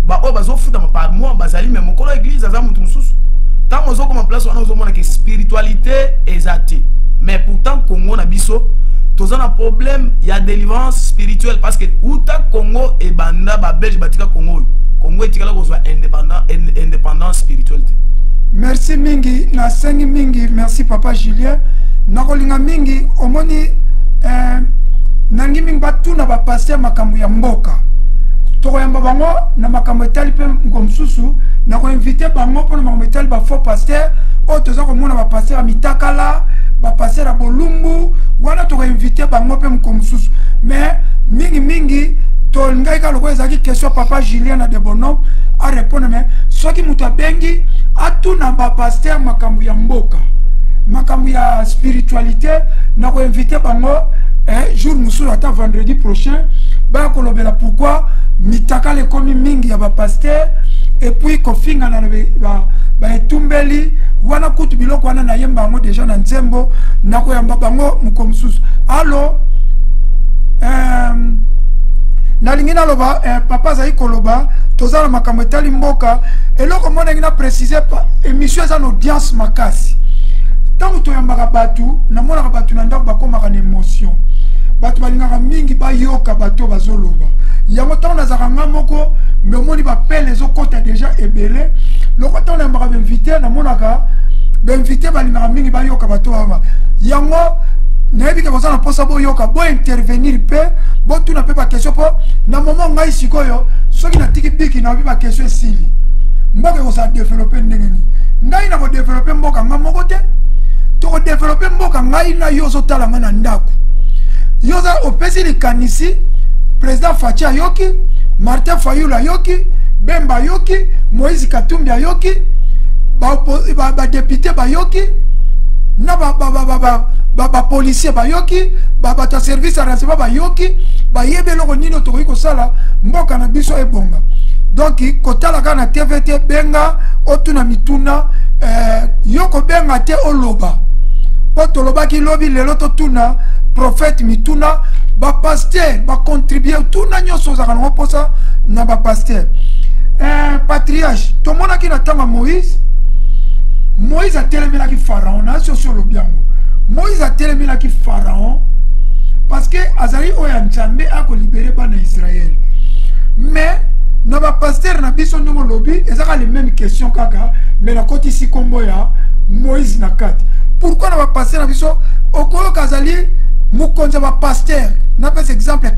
ba o bazo futa par mois bazali mais mokolo église aza mutu mususu tant ozo comme place on ozo mona que spiritualité exacte mais pourtant Congo na biso toza na problème il y a délivrance spirituelle parce que uta Congo et banda ba belge batika Congo etikala kozwa indépendance spirituelle. Merci mingi na sengi mingi, merci papa Julien. Nakolinga mingi omoni nangi mingi batu na ba pasteur makambo ya mboka. Toko yamba bango na makambo etali pe ngomsusu na ko inviter bango pour na makambo etali ba faux pasteur o toza ko mona ba pasteur mitakala ba pasteur bolumbu wana toko inviter bango pe ngomsusu mais mingi to ngai ka loko ezaki question papa Julien na de bonhomme a répondre mais soki muta bengi atuna ba pasteur makambo ya mboka makambo ya spiritualité na ko inviter bango jour mususu ata vendredi prochain ba ko lobela pourquoi mitaka le komi mingi ya ba pasteur et puis ko finga na ba etumbeli wana kutu biloko wana na yemba ngo déjà na nzembo na ko yamba bango mukomsusu allo nalingina loba papa zai koloba tozala makambo etali mboka eloko mona ngina préciser émission eza na audience makasi tango toyambaka batu na mona batu na ndako bakomaka na émotion batu balingaka mingi bayoka bato bazoloba yango tango nazaka nga moko me omoni bapele ezokota déjà ebele loko tango nayambaka bainvité na monaka bainvité balingaka mingi bayoka bato bama yango nayebi ke boza na posa boyoka bo intervenir pe bo tuna pe ba question po na moment ngai sikoyo soki na tiki biki na ba question esili mboka ko sa développer ndenge ni ngai na ko développer mboka nga moko te to ko développer mboka ngai na yozo tala nga na ndako yoza opesi likanisi président Fatia yoki Martin Fayulu yoki Bemba yoki Moïse Katumbi yoki ba député ba yoki na ba policier ba yoki ba ta service à renseignement ba yoki ba yebe loko nino to ko sala mboka na biso ebonga donc kotala kana TVT benga otuna mituna yoko benga te oloba poto loba ki lobi lelo to tuna prophète mituna ba pasteur ba contribuer tuna nyoso za kana posa na ba pasteur patriarche to mona ki na tanga Moïse a télébé qui Pharaon, na sur le biango. Moïse a télébé qui Pharaon parce que Azari Oyanjambe a libéré bana Israël. Mais na ba pasteur na biso ndongo lobby ezaka les mêmes questions kaka mais na koti si kombo ya Moïse na kati. Pourquoi na ba pasteur na biso okolo kazali mukonza ba pasteur na pas exemple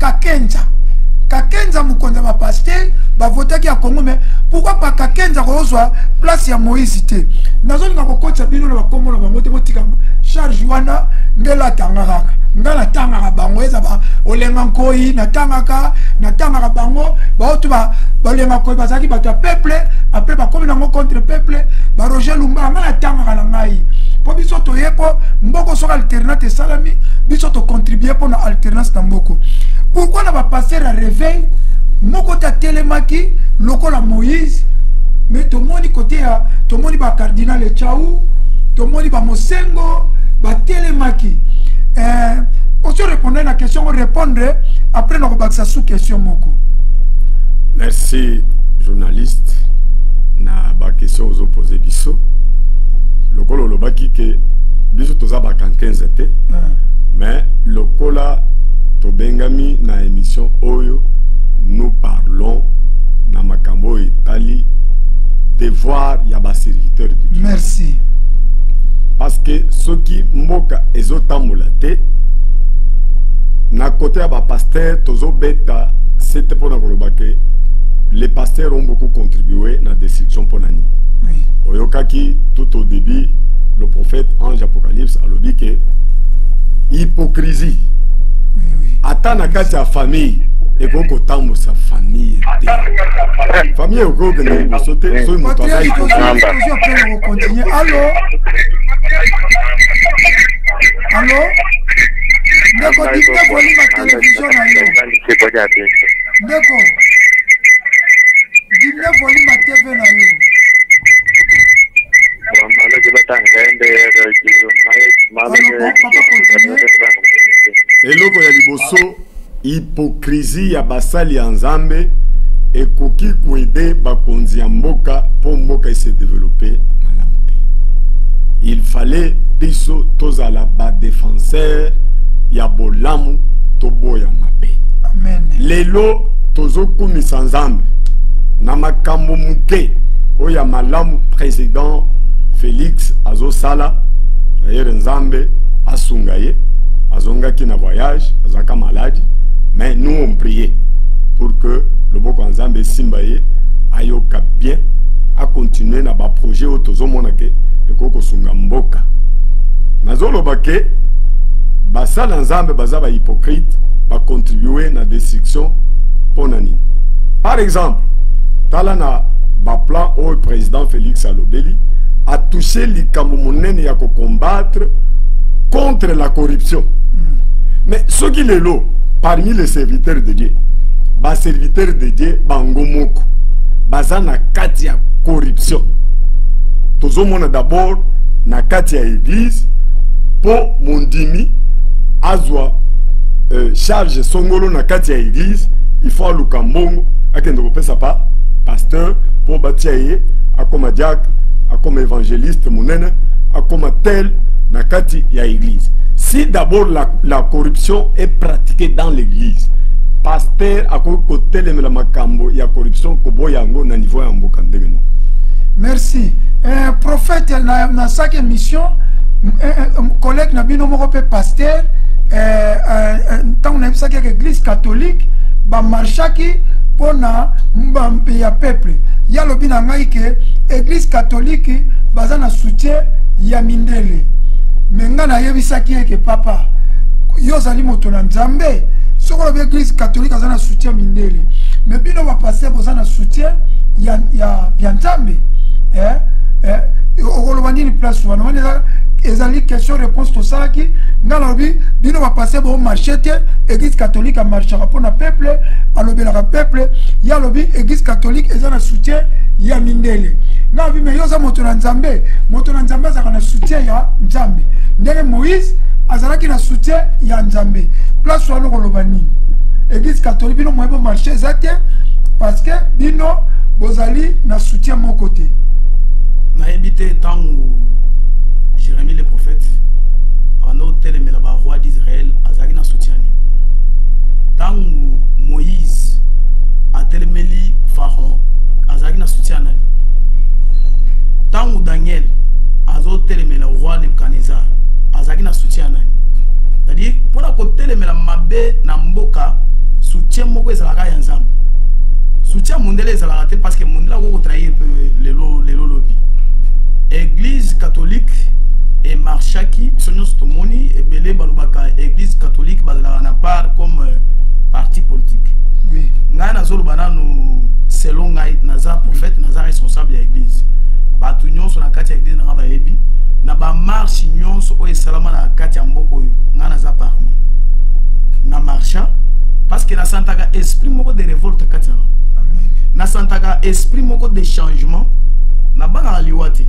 Kakenza mukonza ba pasteur ba voter ki a Congo mais pourquoi pas Kakenza kozwa place ya Moïse te nazoni na kokotsa bino na bakombo na bango te botika charge wana ngela tangaka ngala tangaka bango eza ba olenga nkoi na tangaka bango ba otu ba olenga nkoi bazaki bato peuple après ba komi nango contre peuple ba Roger Lumba ngala tangaka na ngai po biso to yepo mboko soka alternate salami biso to contribuer pour na alternance na mboko. Pourquoi na ba passer à réveil moko ta telemaki lokola Moïse mais tout le monde côté à tout le monde ba cardinal Tchaou tout le monde ba Mosengo ba telemaki on se répondre à la question on répondre après nous baksa sous question moko. Merci journaliste na ba question aux opposés biso lokolo lobaki ke biso toza ba 15 été mais lokola to bengami na émission oyo nous parlons na makambo etali devoir ya ba serviteur de Dieu. Merci. Parce que ceux qui mboka ezotambola te na côté ya ba pasteur tozo beta c'était pour na koloba ke les pasteurs ont beaucoup contribué na destruction pour nani. Oui. Oyokaki tout au début le prophète ange Apocalypse a dit que hypocrisie. Oui. Ata na kati ya famille et koko tambo sa famille te. Famille oko que na sauter so moto aza on continue. Allô? Allô? Ndeko dikta volume la télévision na yo. Ndeko. Dikta volume la TV na yo. eloko ya liboso hypocrisie ya basali ya nzambe ekoki kuede bakonzi ya mboka po mboka se développer malamu te. Il fallait biso tozala ba défenseur ya bolamu toboya mabe. Amen. Lelo tozokumisa nzambe na makambo muke oya malamu président Félix azosala. D'ailleurs nzambe asungaye azongaki na voyage azaka malade, mais nous on priait pour que le boko nzambe simbaye ayoka bien a continuer na ba projet otozomona ke ekoko sunga mboka. Nazoloba ke basala nzambe baza ba hypocrite ba contribuer na destruction ponani. Par exemple, tala na ba plan au président Félix Alobeli a touché likambo monene ya ko combattre contre la corruption. Mais ce qu'il est là, parmi les serviteurs de Dieu, bas serviteurs de Dieu, bangomoko, bazana katia corruption. Tozomona d'abord na katia église, pour mondimi, azwa charge songolo na katia église, il faut aluka mbongo, akende kopesa pa pasteur, pour batia ye, akoma diak, akoma évangéliste monene, akoma tel na kati ya église. Si d'abord la corruption est pratiquée dans l'église, pasteur a côté la makambo ya corruption kobo yango na niveau ya mboka ndenge. Merci. Prophète na chaque émission collègue na bino moko pe pasteur tant na chaque église catholique ba marchaki pona mbampe ya peuple. Ya lobi na ngai ke église catholique baza na soutien ya mindele. Menga na yebisaki eke papa yo zali moto na nzambe soko la église catholique azana soutien mindele mais bino ba passer bozana soutien ya nzambe okoloba nini place wana wana ezali question réponse to saki ngala bi bino ba passer bo marchete église catholique a marché pour na peuple alobela peuple ya lobi église catholique ezana soutien ya mindele na bi me yo za moto na nzambe za na soutien ya nzambe ndenge Moïse azalaki na soutien ya nzambe place wana koloba nini église catholique bino moyebo marché zate parce que bino bozali na soutien mon côté na habité tant Jérémie le prophète en hôtel mais là-bas roi d'Israël azalaki na soutien ni tant Moïse a telemeli Pharaon azalaki na soutien nani tant Daniel azo telemela roi Nebuchadnezzar azalaki na soutien nani. C'est-à-dire pour la côté les mabe na mboka soutien moko ezalaka ya nzambe soutien mondele ezalaka te parce que mondela ko trahir le lobby. Église catholique et marchaki sonyo stomoni et belé balobaka église catholique bazala na part comme parti politique. Oui. Ngai na zolo bananu selon ngai naza prophète naza responsable ya église. Batu nyonso na kati ya église na ba yebi na ba marche nyonso o esalama na kati ya mboko yo nga naza parmi na marcha parce que na santaka esprit moko de révolte kati na santaka esprit moko de changement na banga liwati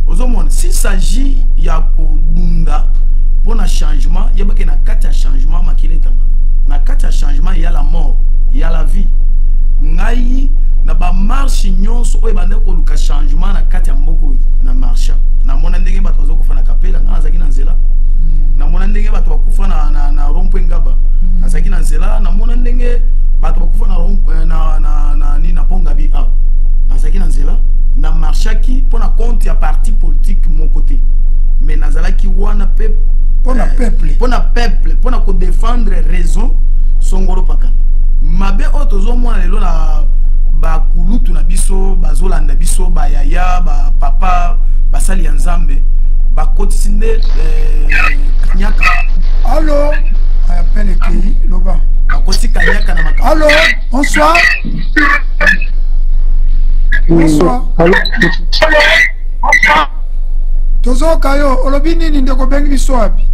ozomona s'il s'agit ya kobunda pour na changement yebake na kati ya changement makile tanga na kati ya changement il y a la mort il y a la vie ngai na ba marche nyonso o ebande ko luka changement na kati ya mboko na marcha na mona ndenge bato bazokufa na kapela nga nazaki na nzela na mona ndenge bato bakufa na rompwe ngaba nazaki na nzela na mona ndenge bato bakufa na rompwe na ponga bi nazaki na nzela na marchaki pona compte ya parti politique mon côté mais nazalaki wana peuple pona ko défendre raison songolo pakana mabe otozomona lelo na ba kulutu na biso bazolanda biso ba yaya ba papa basali ya nzambe ba kotisinde kanyaka allo appelle qui loba ba koti kanyaka na makaka allo bonsoir bonsoir Allô? tozo kayo olobi nini ndeko bengi biso wapi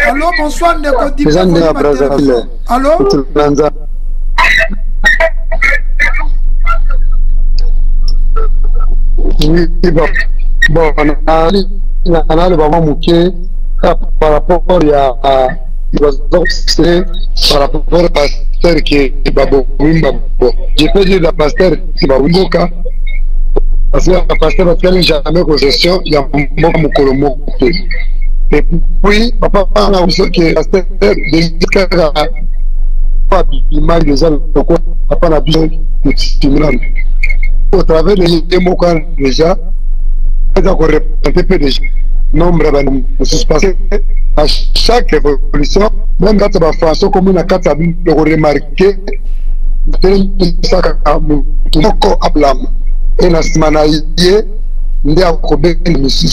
Allô, bonsoir, Ndeko Dipo. Allô? Oui, bon, le moment mouké par rapport à par rapport au pasteur qui est Babo. Je peux dire le pasteur qui va Wimboka parce que le pasteur n'a jamais possession, il y a un mot. Et puis, papa, on a aussi que le pasteur l'image des gens, papa n'a besoin de stimuler. Au travers des mots déjà, il y a encore représenté déjà. Nombre de se passer à chaque révolution, même quand ça va faire ça comme une carte de remarquer, ça tout à blanc. Et la semaine hier, il y a encore bien de monsieur.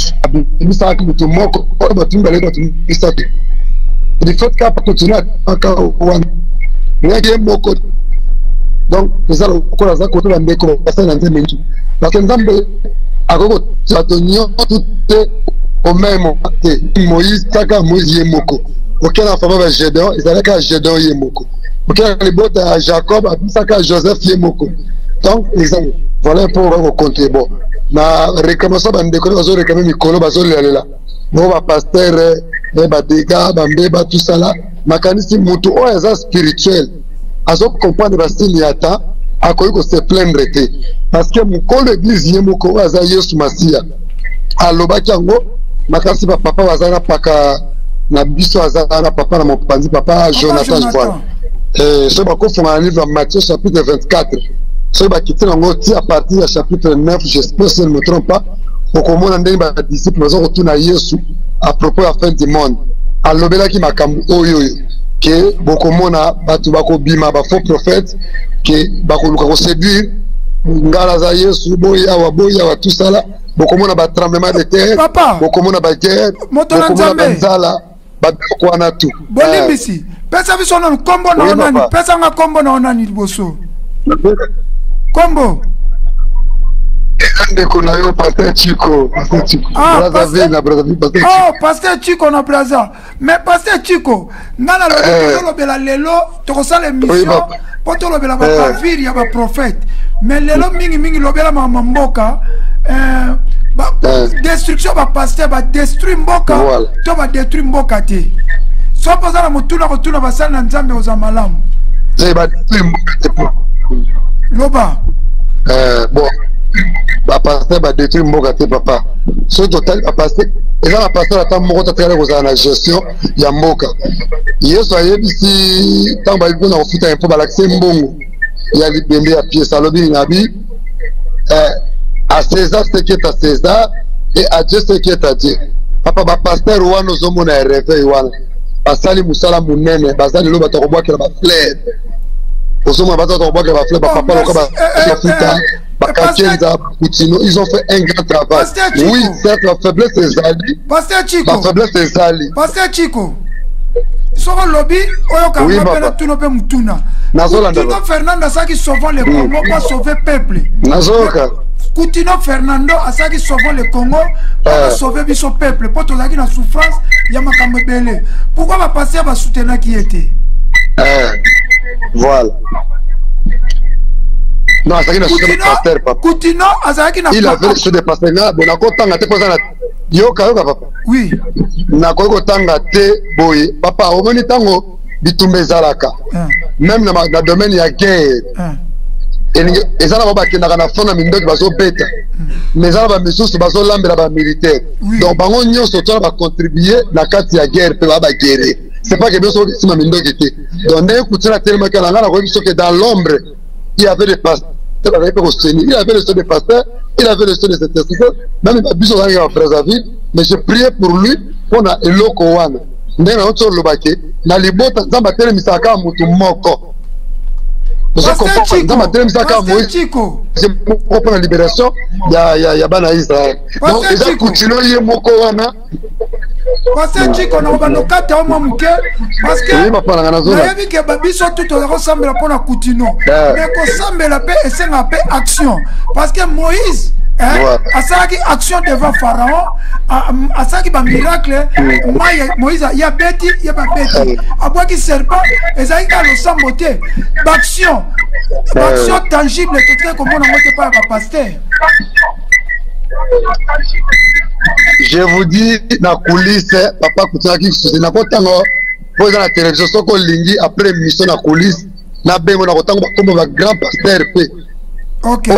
Il ça que tout le monde va tout aller dans tout ça. Il faut qu'à continuer à faire rien qui est mon code. Donc, nous allons encore à côté de la déco, parce que nous avons dit, parce que nous avons à côté tout est au même moment. Moïse, Kaka, Moïse, Yemoko. Auquel enfant va Gédéon, ils allaient qu'à Gédéon, Yemoko. Auquel les bottes à Jacob, à Bissaka, Joseph, Yemoko. Donc, exemple, voilà pour vous compter. Bon, ma réclamation, on déconne, on va réclamer Mikolo, on va aller là. Bon, ma pasteur, ma dégâts, ma mbéba, tout ça là. Ma canisi, moutou, oh, ils sont spirituels. Ils ont compris que c'est Niata, à quoi ils se plaindre. Parce que mon col l'église, Yemoko, ils ont Yesu Masia. À l'Obakiango, ma canisi, papa, Wazana, Paka, na biso, Wazana, papa, na mon pandi, papa, Jonathan, je vois. Ce qu'on fait un livre en Matthieu, chapitre 24. Ce qui est à partir du chapitre 9, j'espère si je ne me trompe pas, pour que mon disciple retourne à Yesu à propos de la fin du monde. À l'obéla qui m'a camou, que beaucoup de monde a battu bima, faux prophète, que beaucoup séduire, ngalaza Yesu, boya, tout ça là, beaucoup de monde a tremblement de terre, beaucoup de monde a guerre, beaucoup de monde a nzala, beaucoup de tout. Bon, ici, personne qui sont dans le combo, personne qui a combo dans le bosso. Combo. Pasteur Chico. Ah, Pasteur Chico na Braza. Mais Pasteur Chico, nana le lelo, tu ressens l'émission, pour te lobela ba vir ya ba prophète. Mais lelo mingi lobela ma mboka, destruction ba pasteur ba détruire mboka, to ba détruire mboka te. So poza na mutuna ko tuna basala na nzambe ozamalamu. Ba détruire mboka te. Loba. Bon. Ba pasteur ba détruire mboka te papa. Ce total ba pasteur et là la pasteur attend moko tatala ko za na gestion ya mboka. Yesu ayebisi tant ba ibona ofita un peu ba l'accès mbongo. Ya libembe ya pied salobi nabi à César ce qui est à César et à Dieu ce qui est à Dieu. Papa ba pasteur wana ozomona réveil wana. Basali musala munene bazali lo batako la ba fleur. Ozomona batako bwa la ba fleur papa lo ka ba futa. Ils ont fait un grand travail. Oui, certes, la faiblesse est Ali. Pasteur Chico. La faiblesse est Ali. Pasteur Chico. Sur le lobby, oui, Coutinho Fernando a qui sauvant le Congo, pas sauver le peuple. Coutinho Fernando a qui sauvant le Congo, pas sauver le peuple. Pour tout ça qui a souffrance, il y a ma belé. Pourquoi va passer à soutenir qui était? Voilà. Non, c'est un pasteur, papa. Coutinho, il avait le de pasteur. On a content de poser la. Yoka, papa. Oui. Na koko tanga te boy. Papa, au moni tango bitumbe zalaka. Même dans le domaine il y a guerre. Et ça, on va qui n'a fond na mindo qui va so beta. Mais ça va monsieur se baso lambe la militaire. Donc bango nyo so va contribuer na kati ya guerre pe ba guerre. C'est pas que bien so si ma mindo qui était. Donc on écoute la tellement que la ngana ko biso que dans l'ombre il y avait des pasteurs. Il avait le son des pasteurs, il avait le son des intercesseurs, même il a besoin d'un frère David, mais je priais pour lui, pour a eloko wana. Ndena otso lobake, na libota nzamba tele misaka mutu moko. Chico. Je comprends la libération, il y a bana Israël. Donc déjà continuons yé moko wana. Pasteur Chico na ba lokate o mamuke parce que yebi ke babiso tout ressemble pour na Coutinho. Mais ko sambela pe esenga pe action parce que Moïse asaki action devant Pharaon, asaki ba miracle, Moïse ya beti, ya ba beti. Aboki serpent, ezaki ka lo sambote. Action tangible, tout comme on a monté par le pasteur. Je vous dis, na coulisse, papa Koutina qui se n'a pas tant pour la télévision, ce qu'on lingi après mission na coulisse, na bémo na kotango comme un grand pasteur pe. Ok.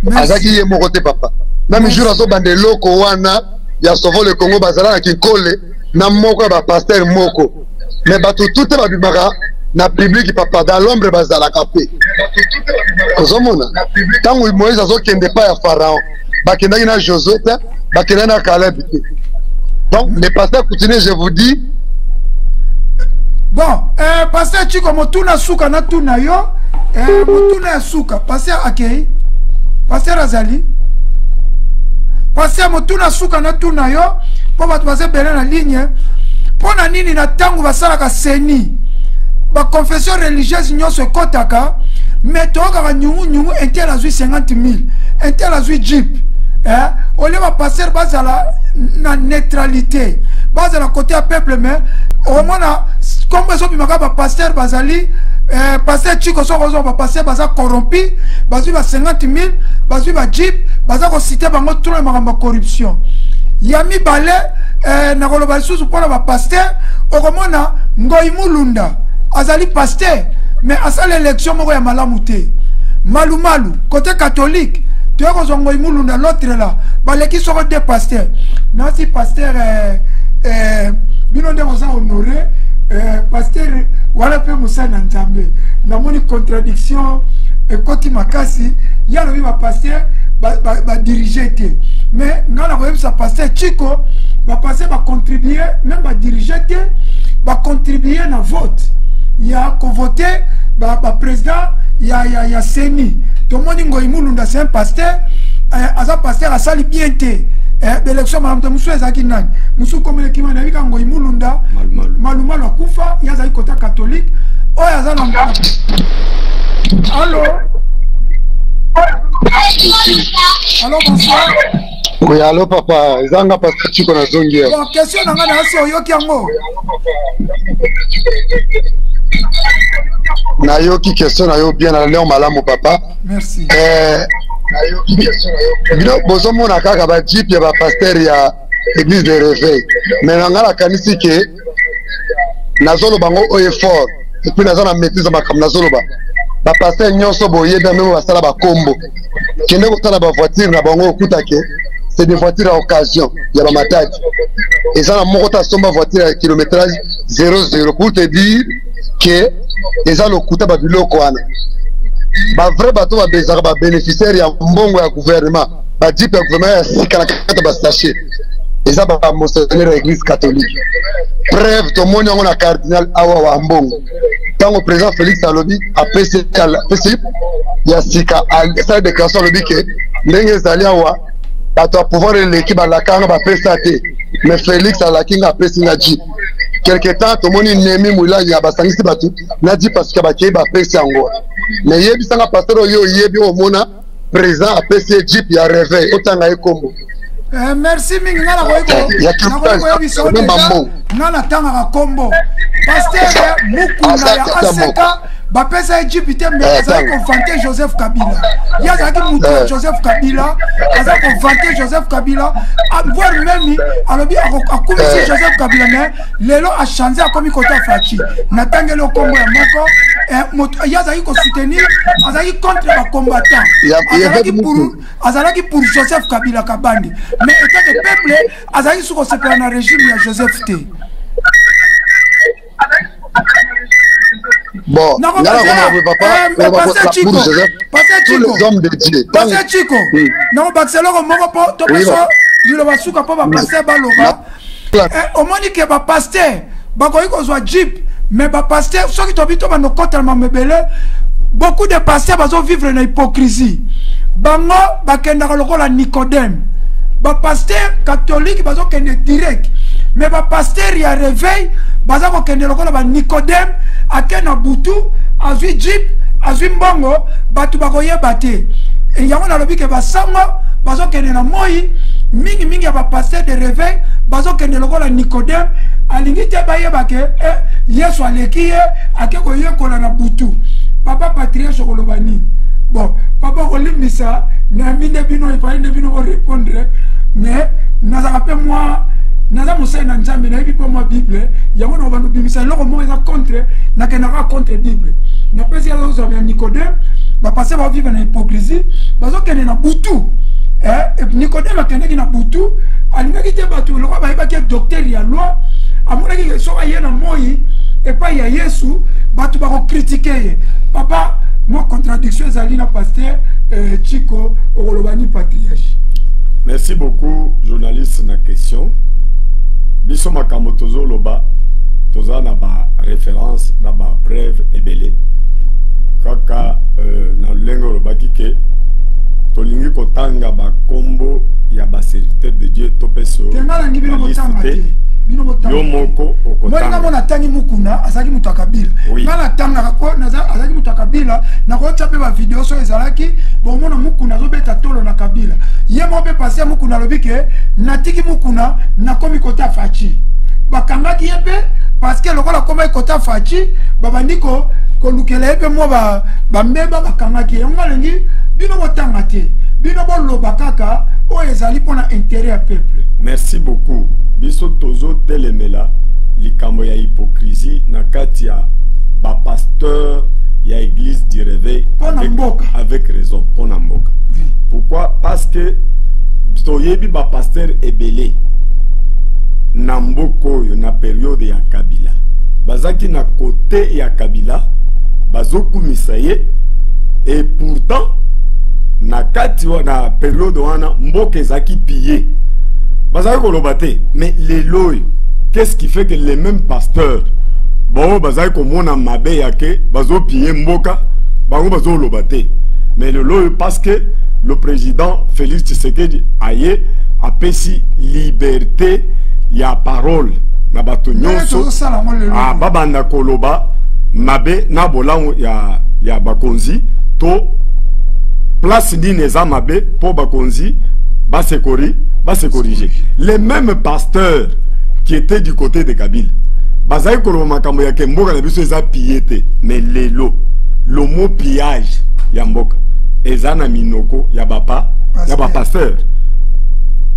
Merci. Azaki ye mon côté papa. Même jour à ce bandelo kowana, ya sauvé le Congo bazala na kikole, na moko ba pasteur moko. Mais bato tout est babimaka na public papa dans l'ombre bazala kapé. Ozomona. Tango Moïse azokende pa ya Pharaon. Bakendaki na Josué, bakendaki na Caleb. Donc, les pasteurs continuent, je vous dis. Bon, pasteur Chiko Motuna Souka na tuna yo, Motuna Souka, pasteur Akei, pasteur Azali, pasteur Motuna Souka na tuna yo, pour battre pasteur Belen la ligne, pour na nini na tangu basala ka seni, ba confession religieuse nyo se kotaka, mais toka ka nyungu intel azui 50 000, intel azui jeep. Au lieu de passer base à la neutralité, base à la côté à peuple, mais au moins, comme ça, pasteur Bazali, pasteur Chico, pasteur Baza corrompu, Bazu 50 000, Bazu Jeep, Baza cité bango tout le corruption. Yami Balé, Nakoloba sous pour la pasteur, au moins, Ngoimulunda, Azali pasteur, mais à ça l'élection, Moya Malamouté, Malou, côté catholique. Tu as l'autre là, qui sont des pasteurs. Non, si pasteur, honoré, pasteur, voilà peu Moussa Nantambe. Dans mon contradiction, quand il m'a cassé, il y a le pasteur, va diriger. Mais, dans la voyage, pasteur Chico, pasteur va contribuer, même va diriger, va contribuer à vote. Il y a qu'à voter, président, il y a Seni. Tout le monde Ngoimulunda, c'est un pasteur. Asa pasteur a sali bien té. L'élection, madame Moussou Ezakinan. Moussou comme l'équipe n'a vu qu'en Ngoimulunda. Malumal a Koufa, il y a un côté catholique. Oh, il y a un allô? Allô, bonsoir. Oui, allô, papa. Zanga pasteur Chico na zongi. Bon, question n'a pas de yo kiango. Nayoki question na yo bien na leo malamu papa. Merci. Nayoki question na yo. Bino bozo mona kaka ba jeep ya ba pasteur ya église de réveil. Mais ngala kanisi ke nazolo bango o effort. Et puis nazana maîtrise makam nazolo ba. Ba pasteur nyonso boye ba même basala ba kombo. Kende ko tala ba voiture na bango okutake. C'est des voitures à occasion. Il y a ba matadi. Et ça na moko ta somba voiture à kilométrage 00 pour te dire que les gens ont ba biloko wana ba vrai bateau ba bezaka ba bénéficiaire ya mbongo ya gouvernement ba jipe ya gouvernement ya sika na kata ba sachet eza ba monseigneur ya église catholique preuve to moni ngo na cardinal awa wa mbongo tango président Félix alobi a PC ya sika a sa déclaration alobi ke ndenge zali awa bato a pouvoir l'équipe ba la kanga ba pesa te mais Félix a la kinga pesa nga ji quelque temps tout le monde nemi moula ya basangisi batu na dit parce que bakei ba pesa ngo mais yebi sanga pasteur yo yebi o mona présent a pesa jeep ya réveil otanga ekombo. Merci mingi ngana koyiko ngana tanga kombo pasteur mukuna ya aseka bapesa Égypte mais azali konfante Joseph Kabila yazaki mutu Joseph Kabila azali konfante Joseph Kabila voir même alobi akumisi Joseph Kabila mais lelo a changé akomi kota fachi natangeli kombo ya moko yazaki ko soutenir azali contre ba combattant azalaki pour Joseph Kabila Kabandi mais état de peuple azali soko sepela na régime ya Joseph T. Bon, pasteur Chico, non, Barcelone, je vais souka pour passer baloba. Au moins que ba pasteur, ba ko soit jeep, mais ba pasteur, ceux qui t'habitent dans nos côtes beaucoup de pasteurs bazo vivre dans l'hypocrisie. Bango ba kenda lokola Nicodème. Ba pasteur catholique bazo kende direct. Mais ba pasteur ya réveil, baza ko kende lokola ba Nicodème. Akena butu azui jeep azui mbongo batu bakoye bate et yango na lobi ke basango bazo kende na moi mingi ya ba passer de réveil bazo kende lokola Nicodème alingi te baye bake Yesu alekiye akeko yekola na butu papa patriarche kolobani bon papa kolimisa na mine bino et pas bino répondre mais na rappelle moi naza musai na nzambe na bipo moi bible yango na bantu bimisa loko mo eza contre na kenaka contre bible na pesi ya zo ya Nicodème ba passer ba vivre na hypocrisie bazo kene na butu et Nicodème akendeki na butu alingaki te batu loko ba yeba ke docteur ya loi amonaki so aye na moi et pas ya Yesu batu ba ko critiquer papa moi contradiction ezali na pasteur Chico Olobani patriarche. Merci beaucoup journaliste na question. Biso makambo tozo loba toza na ba référence na ba preuve ebele. Kaka na lengo loba kike tolingi kotanga ba kombo ya ba serviteur de Dieu topeso. Tengala ngibino botanga te. Yo moko okotanga. Moi na tangi mukuna azaki mutakabila. Ngala tanga ko naza azaki mutakabila na ko chape ba video so ezalaki bon mona mukuna zo beta tolo na kabila. Ye mo be passer mukuna lobike natiki mukuna na komi kota fachi. Bakangaki yebe parce que lokola koma kota fachi babandiko ko lukela yebe mo ba mbeba bakangaki ngalengi bino botanga te. Bino bo loba kaka o ezali pona intérêt à peuple. Merci beaucoup. Biso tozo telemela likambo ya hypocrisie na kati ya ba pasteur ya église du réveil avec raison pona mboka. Pourquoi? Parce que toyebi ba pasteur ebele na mboko yo na période ya Kabila bazaki na côté ya Kabila bazokumisa ye et pourtant na kati na période wana mboka ezaki pillé. Bazaki kolobate, mais les lois, qu'est-ce qui fait que les mêmes pasteurs, bon, bazaki komona mabe yake, bazo piller mboka, bango bazo lobate. Mais le loi parce que le président Félix Tshisekedi aye a pesi liberté ya parole na bato nyonso a babanda koloba mabe na bolango ya bakonzi to place ni neza mabe po bakonzi va se corriger. Les mêmes pasteurs qui étaient du côté de Kabila, Bazaï Kolomakambo ya Kemboka na biso eza pillé, mais le mot pillage ya mboka eza na minoko ya bapa ya ba pasteur.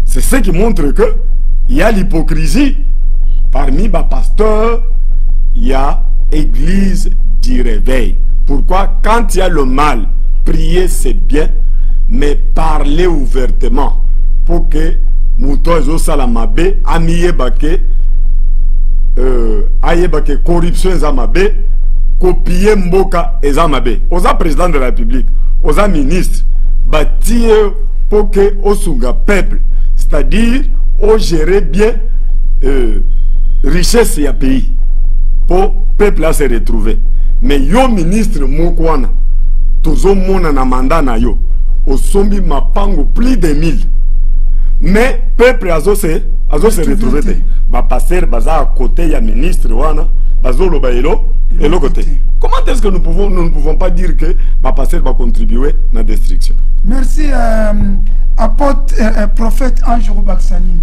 C'est ce qui montre que il y a l'hypocrisie parmi ba pasteurs, il y a église du réveil. Pourquoi? Quand il y a le mal, prier c'est bien, mais parler ouvertement pour que Mouto Ezo Salamabe amiye bake ayebake corruption ezamabe copier mboka ezamabe. Oza président de la République, oza ministre, bâtir pour que osunga peuple, c'est-à-dire au gérer bien richesse ya pays pour peuple à se retrouver. Mais yo ministre mokwana tozo mona na mandat na yo osombi mapango plus de 1000. Mais peuple azo se retrouver ba passer baza à côté ya ministre wana bazo loba elo côté. Comment est-ce que nous ne pouvons pas dire que ba passer va contribuer à la destruction? Merci apôtre prophète Ange Baksani.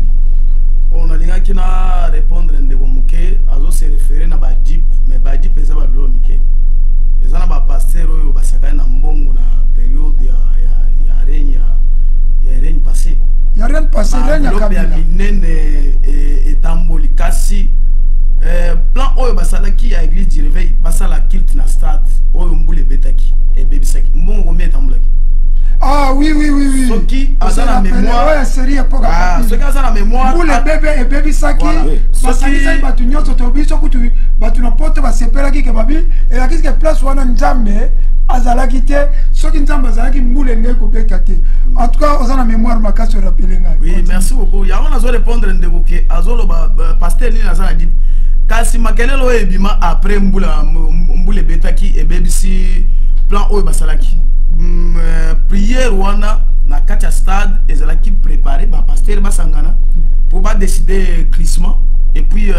On a linga qui na répondre ndeko muke azo se référer na ba dip mais ba dip eza ba lo mike. Eza na ba passer oyo basaka na mbongo na période ya règne passé. Il n'y a rien de passé, règne à Kabila. Etamboli kasi plan oyo basalaki ya église du réveil basala kilt na stade oyo mbule betaki et bebisaki mbongo combien etambulaki. Ah oui. Soki aza na mémoire. Ouais, série époque. Ah, soki aza na mémoire. Mbule bébé et bebisaki. Basaki batu nyonso to biso kutu batu na poto basepelaki ke babi et la kisi place wana nzambe azalaki te soki nzambe azalaki mbule ndeko beta te. En tout cas, on a la mémoire makasi rappeler nga. Oui, merci beaucoup. Ya on a zo répondre ndeko ke azolo ba pasteur ni nazana dit kasi makelelo ebima après mbule betaki et bebisi plan oyo basalaki. Prière wana na katia stade ezalaki préparé ba pasteur basangana pour ba décider crissement et puis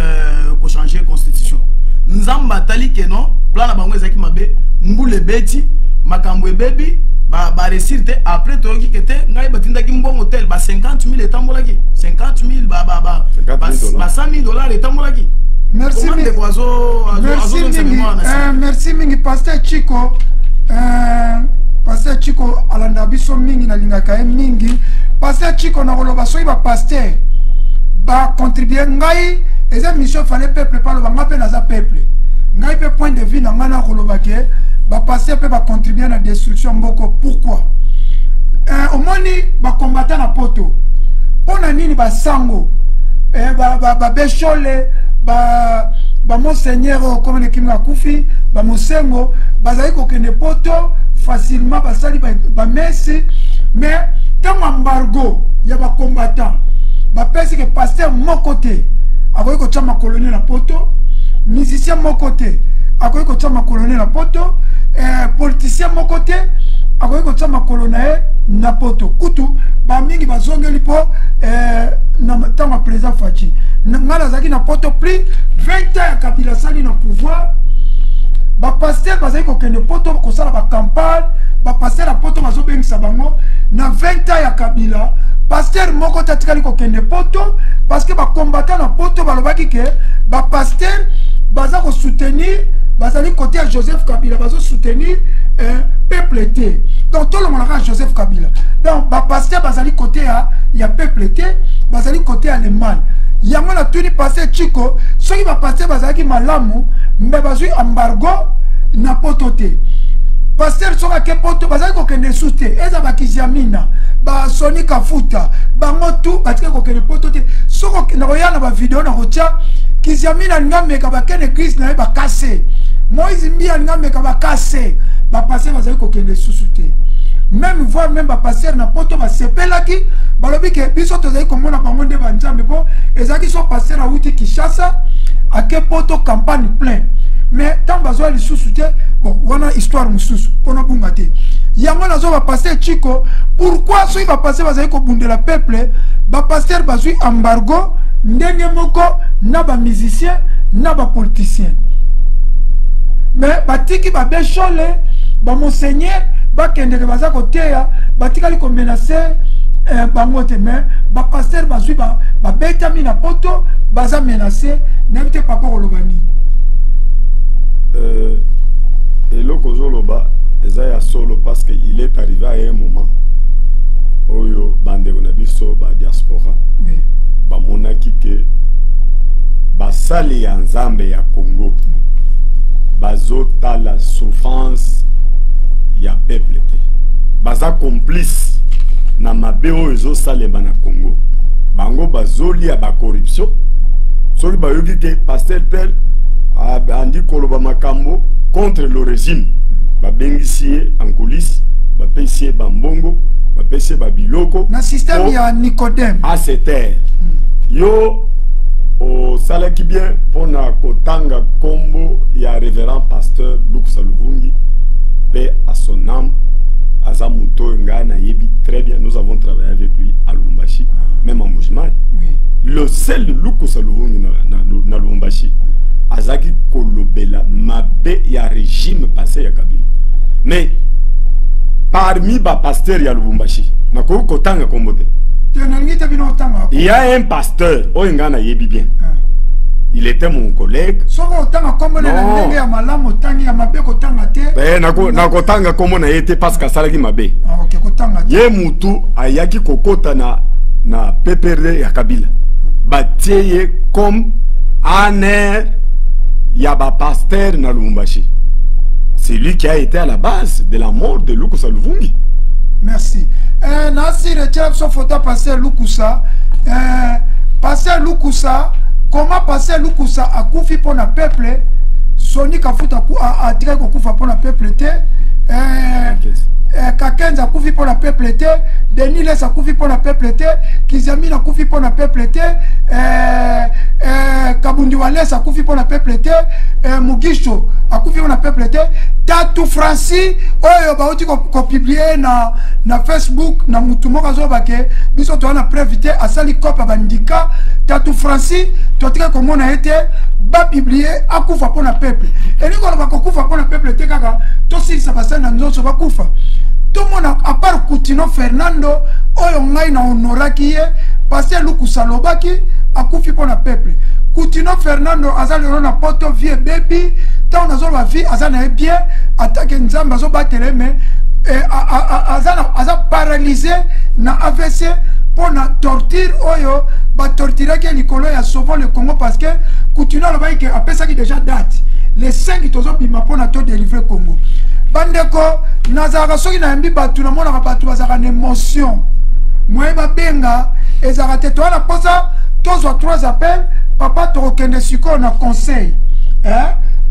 ko changer constitution. Nzamba tali ke non plan na bango ezaki mabe mbule beti makambo ebebi ba réciter après toki kete ngai batindaki mbongo hotel ba 50 000 etambolaki 50 000 ba 100 000 dollars etambolaki. Merci merci mingi pasteur Chico pasteur Chico alanda biso mingi na lingaka mingi pasteur Chico na koloba soki ba pasteur ba contribuer ngai eza mission fallait peuple pas le banga pe naza peuple ngai pe point de vue na ngana koloba ke ba pasteur pe ba contribuer na destruction mboko. Pourquoi au moni ba combattant na poto pona nini ba sango ba beshole ba monseigneur comme le kimga kufi ba mosengo bazali ko kende poto facilement basali ba messe mais tant embargo ya ba combattant ba pesi que pasteur mon côté akoyi ko chama colonie na poto musicien mon côté akoyi ko chama colonie na poto politicien mon côté akoyi ko chama colonie na poto kutu ba mingi bazongeli po na tama président Fachi ngala zaki na poto plus 20 ans Kabila sali na pouvoir ba pasteur bazaki ko kende poto ko sala ba campagne ba pasteur na poto bazo bengisa bango na 20 ans ya Kabila pasteur moko tatikali ko kende poto parce que ba combattant na poto balobaki ke ba pasteur baza ko soutenir bazali côté à Joseph Kabila bazo soutenir peuple té donc tout le monde a Joseph Kabila donc ba pasteur bazali côté à ya peuple té bazali côté allemand yango na tuni pasteur Chico soki ba pasteur bazali malamu mbe bazui embargo na poto té pasteur soka ke poto bazali ko kende souté eza ba kiziamina ba Sony Kafuta ba motu batike ko kende poto té soko na royana ba vidéo na rotia kiziamina ngameka ba kene Christ na ba cassé Moïse mbia ngameka ba cassé ba passer bazali ko kende souté même voir même ba passer na poto ba sepelaki balobi ke biso tozali ko mona bango nde ba nzambe po ezaki so passer na uti Kinshasa a ke poto campagne plein mais tant bazo li souté bon wana histoire mususu pona bunga te yango nazo ba passer Chico pourquoi so ba passer bazali ko bundela peuple ba passer bazui embargo ndenge moko na ba musicien na ba politicien mais batiki ba beshole ba monseigneur ba kende de baza koteya batikali ko menacer bango te mais ba pasteur bazui ba betami na poto baza menacer n'importe papa kolobani et le kozoloba ezaya solo parce que il est arrivé à un moment oyo bande na biso ba diaspora oui ba monaki ke basali ya nzambe ya Congo bazota la souffrance ya peuple te baza complice na mabe oyo ezosalema na Congo bango bazolia ba corruption soki bayoki ke pasteur tel andi koloba makambo contre le régime babengisi ye en coulisses bapesi ye bambongo bapesi ye babiloko na système ya Nicodème à cette terre yo au salaki bien pona kotanga kombo ya révérend pasteur Lukusa Luvungi paix à son âme azamuto ngana yebi très bien nous avons travaillé avec lui à Lubumbashi même en Mujimai oui le seul de Lukusa Luvungi na Lubumbashi azaki kolobela mabe ya régime passé ya Kabila mais parmi ba pasteur ya Lubumbashi na kotanga kombo te il y a un pasteur, bien. Il était mon collègue. Parce que ça mabe. Ye mutu ayaki kokota na PPRD ya Kabila. Batieye comme aner ya ba pasteur na Lubumbashi. C'est lui qui a été à la base de la mort de Lukusa Luvungi. Merci. Nasi retire son photo passer Lukusa. Passer Lukusa, comment passer Lukusa a koufi pour le peuple? Sony Kafuta a tiré koufa pour le peuple. Kakenza a koufi pour le peuple. Denis Les a koufi pour le peuple. Kizami a koufi pour le peuple. Kabundi Wales a koufi pour le peuple. Mugisho a koufi pour le peuple. Tatou Francis oyo bauti ko publier na Facebook na mutu moko azobake biso to na prévité asali kopa bandika Tatou Francis to tika komona ete ba publier akufa pona peuple eli ko ba kufa pona peuple te kaka to silisa basana nzoso bakufa to mona à part Coutinho Fernando oyo ngai na honoraki ye passer Lukusa lobaki akufi pona peuple Coutinho Fernando azali na poto vie baby tant on a vie azana bien attaque nzamba zo batele mais aza paralysé na AVC pour na torture oyo ba torturer ke likolo ya Sauvons le Congo parce que coutume lo ba ke apesa ki déjà date les 5 tozo bima pour na to délivrer Congo bandeko nazaka soki na yambi batu na mona batu bazaka na émotion moi ba benga ezaka te to na posa tozo 3 appels papa to kende siko na conseil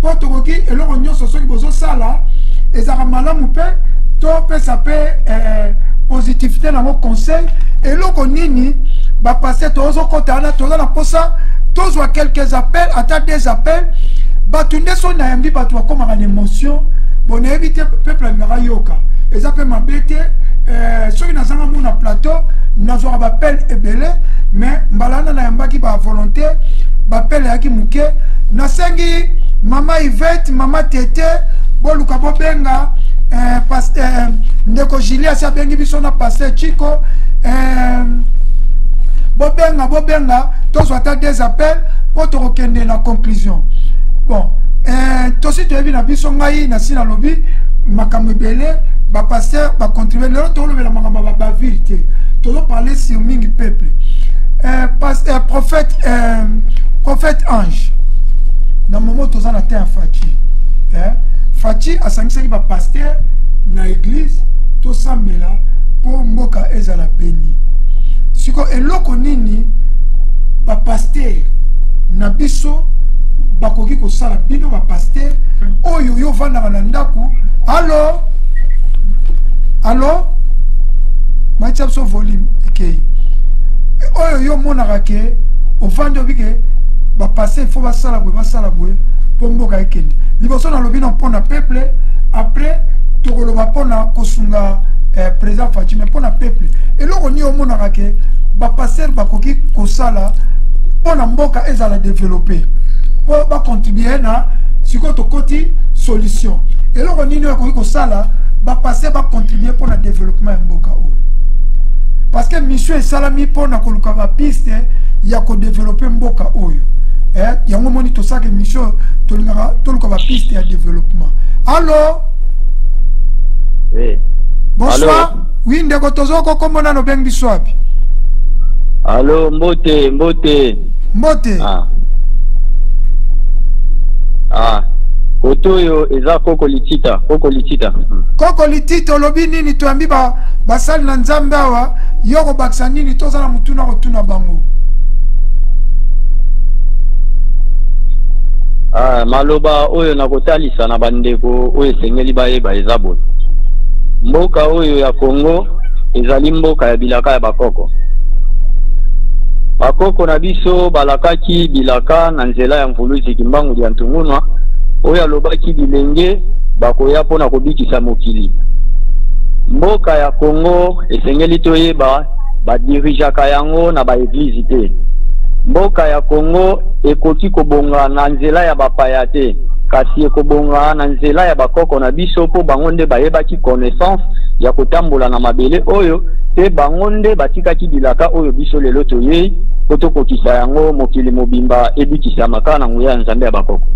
pour to ki eloko nyonso soki bozo sala ezaka malamu pe to pesa pe positivité dans mon conseil et l'autre nini va passer tozo kota na tozo na posa tozo quelques appels ata des appels batunde so na yambi batu comme en émotion bon éviter peuple ngara yoka et ça peut m'embêter ceux qui n'azanga mon plateau nazo appel ebele mais mbalana na yamba ki ba volonté bapel ya ki muke na sengi mama Yvette mama Tete boluka bobenga ndeko Julia si abengi biso na pasteur Chico bobenga tozo ata des appels pour te rekende la conclusion bon tosi toyebi na biso ngai na sina lobi makambo ebele ba pasteur ba contribuer lelo tolobela makambo ba vérité tozo parler sur mingi peuple prophète ange na moment toza na terre Fachi Fachi asangisaki ba pasteur na église to sambela pour mboka ezala béni siko eloko nini ba pasteur na biso bakoki ko sala bino ba pasteur oyo yo vanda na ndaku allo macha so volume okay oyo yo monaka ke ovanda bike ba pasteur faut basala bwe pour mboka ekende liboso na lobi na pona peuple après tokoloba pona kosunga président Fachi mais pona peuple eloko ni omonaka ke ba passer bakoki kosala pona mboka ezala développer po ba contribuer na siko to koti solution eloko nini bakoki kosala ba passer ba contribuer pona développement ya mboka oyo parce que mission esalami pona koluka ba piste ya ko développer mboka oyo yango moni to saka mission toluka ba piste ya développement allo oui. Bonsoir. Allô? Oui, ndeko tozoko komona no bengi swapi. Allô, Mbote. Kotoyo eza koko litita. Koko litita lobi nini tuambi basali na nzambe awa yoko baksa nini tozala mutuna kotuna bango. Maloba oyo nakotalisa na bandeko oyo sengeli bayeba eza boye. Mboka oyo ya Congo ezali mboka ya bilaka ya bakoko. Bakoko na biso balakaki bilaka na nzela ya mvuluzi kimbangu ya ntungunwa oyo alobaki bilenge bakoya pona kobikisa mokili. Mboka ya Congo esengeli toyeba badirijaka yango na ba eglise te. Mboka ya Congo ekoki kobonga na nzela ya bapaya te. Kasi ekobonga na nzela ya bakoko na biso po bango nde bayebaki connaissance ya kotambola na mabele oyo pe bango nde batikaki bilaka oyo biso lelo toyei po tokokisa yango mokili mobimba ebikisa maka na nguya nzambe ya bakoko.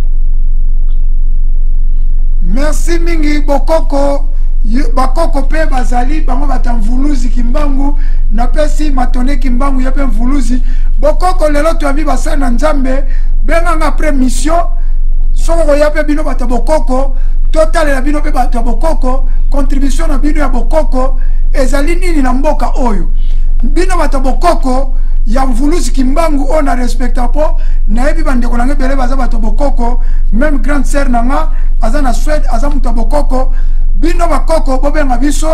Merci mingi bakoko pe bazali bango batamvuluzi kimbangu na pesi matone kimbangu ya pe mvuluzi bokoko lelo toyambi basala na nzambe benga après mission soko yape bino bata bokoko total la bino pe bata bokoko contribution na bino ya bokoko ezali nini na mboka oyo bino bata bokoko ya mvuluzi kimbangu ona respecta po na ebi bandeko na ngebele baza bata bokoko même grande sœur nanga aza na Suède aza muta bokoko bino bakoko bobenga biso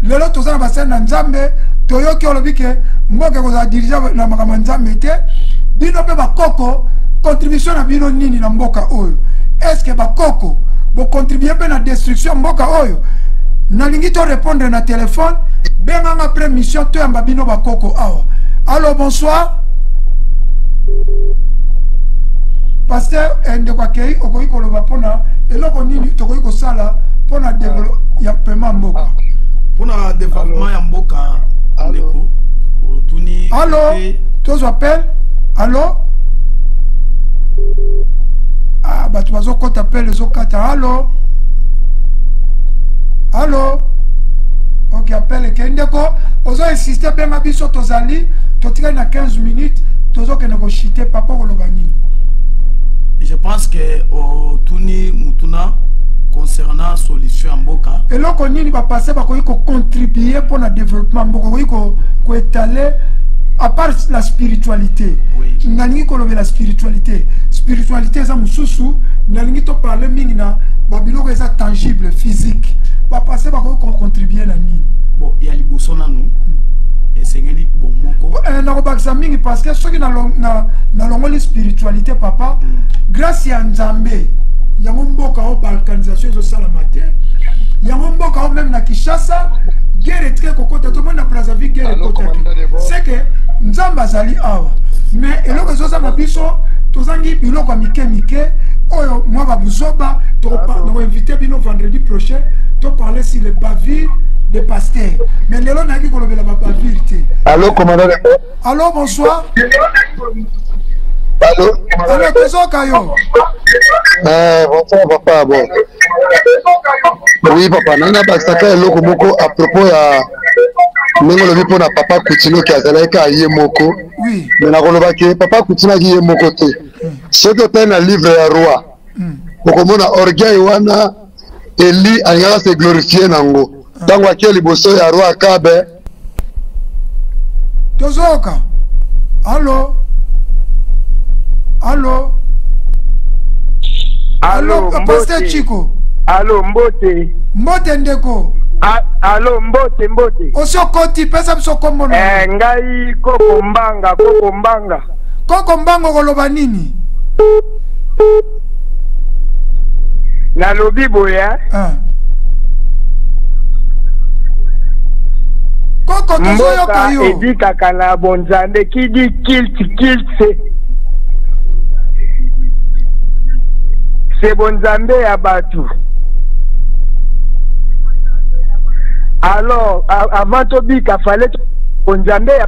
lelo tozana basana na nzambe toyoki olobike mboka ko za diriger na makambo nzambe te bino pe bakoko contribution na bino nini na mboka oyo est-ce que bakoko bo contribuer pe na destruction mboka oyo nalingi to répondre na téléphone benga après mission to yamba bino bakoko awa allo bonsoir pasteur ndeko akei okoki koloba pona eloko nini tokoki kosala pona développement mboka pona développement ya mboka ndeko tuni allo tozo appel allo bato bazokota appel ezokata allo Ok, appelle Kendeko. Ozo insister bien biso tozali, totika na 15 minutes, tozo ke neko chiter papa kolobani. Je pense que Tuni Mutuna concernant solution Mboka. Et là qu'on y va passer parce qu'il faut contribuer pour le développement Mboka, il faut étaler à part la spiritualité. Oui. Nani ko la spiritualité. Spiritualité ça mususu, nani to parler mingina, babilo que ça tangible, physique. Va passer parce qu'il faut contribuer la mine. Bon, il y a les bossons là nous. Et c'est ngeli bon moko. Na ko baksa mingi parce que ceux qui na longo spiritualité papa, grâce à Nzambe, yango mboka o balkanisation zo sala matin. Yango mboka o même na Kinshasa, guerre très kokota tout le monde na Brazzaville guerre kokota. C'est que Nzamba zali awa. Mais eloko zo sa mabiso, tozangi biloko mike oyo moi ba buzoba, to inviter bino vendredi prochain, to parler sur les bavures des pasteurs. Mais les gens n'ont pas dit la vérité. Allô, commandant. Allô, bonsoir. Allô. Allô, Tezo Kayo. Bonsoir, papa. Bon. Oui, papa. Nana Baksaka Eloko Moko à propos à Nengolo Vipo na papa Koutino qui a zalaika Aye Moko. Oui. Mais na kolobaki papa Koutino qui est Moko te. C'est un livre à roi. Okomona orgueil wana Eli alingaka se glorifier nango. Tango akie liboso ya roi Akabe. Tozoka. Allô. Allô. Allô, Pasteur Chico. Allô, Mbote. Mbote ndeko. Allô, Mbote. Osio koti pesa biso kombo na. Ngai Koko Mbanga. Koko Mbanga koloba nini? Na lobi boya. Koko tozoyoka yo. Edi kaka na bonzande qui dit kilt. C'est bonzambe ya batu. Alors, avant Tobika, fallait bonzambe ya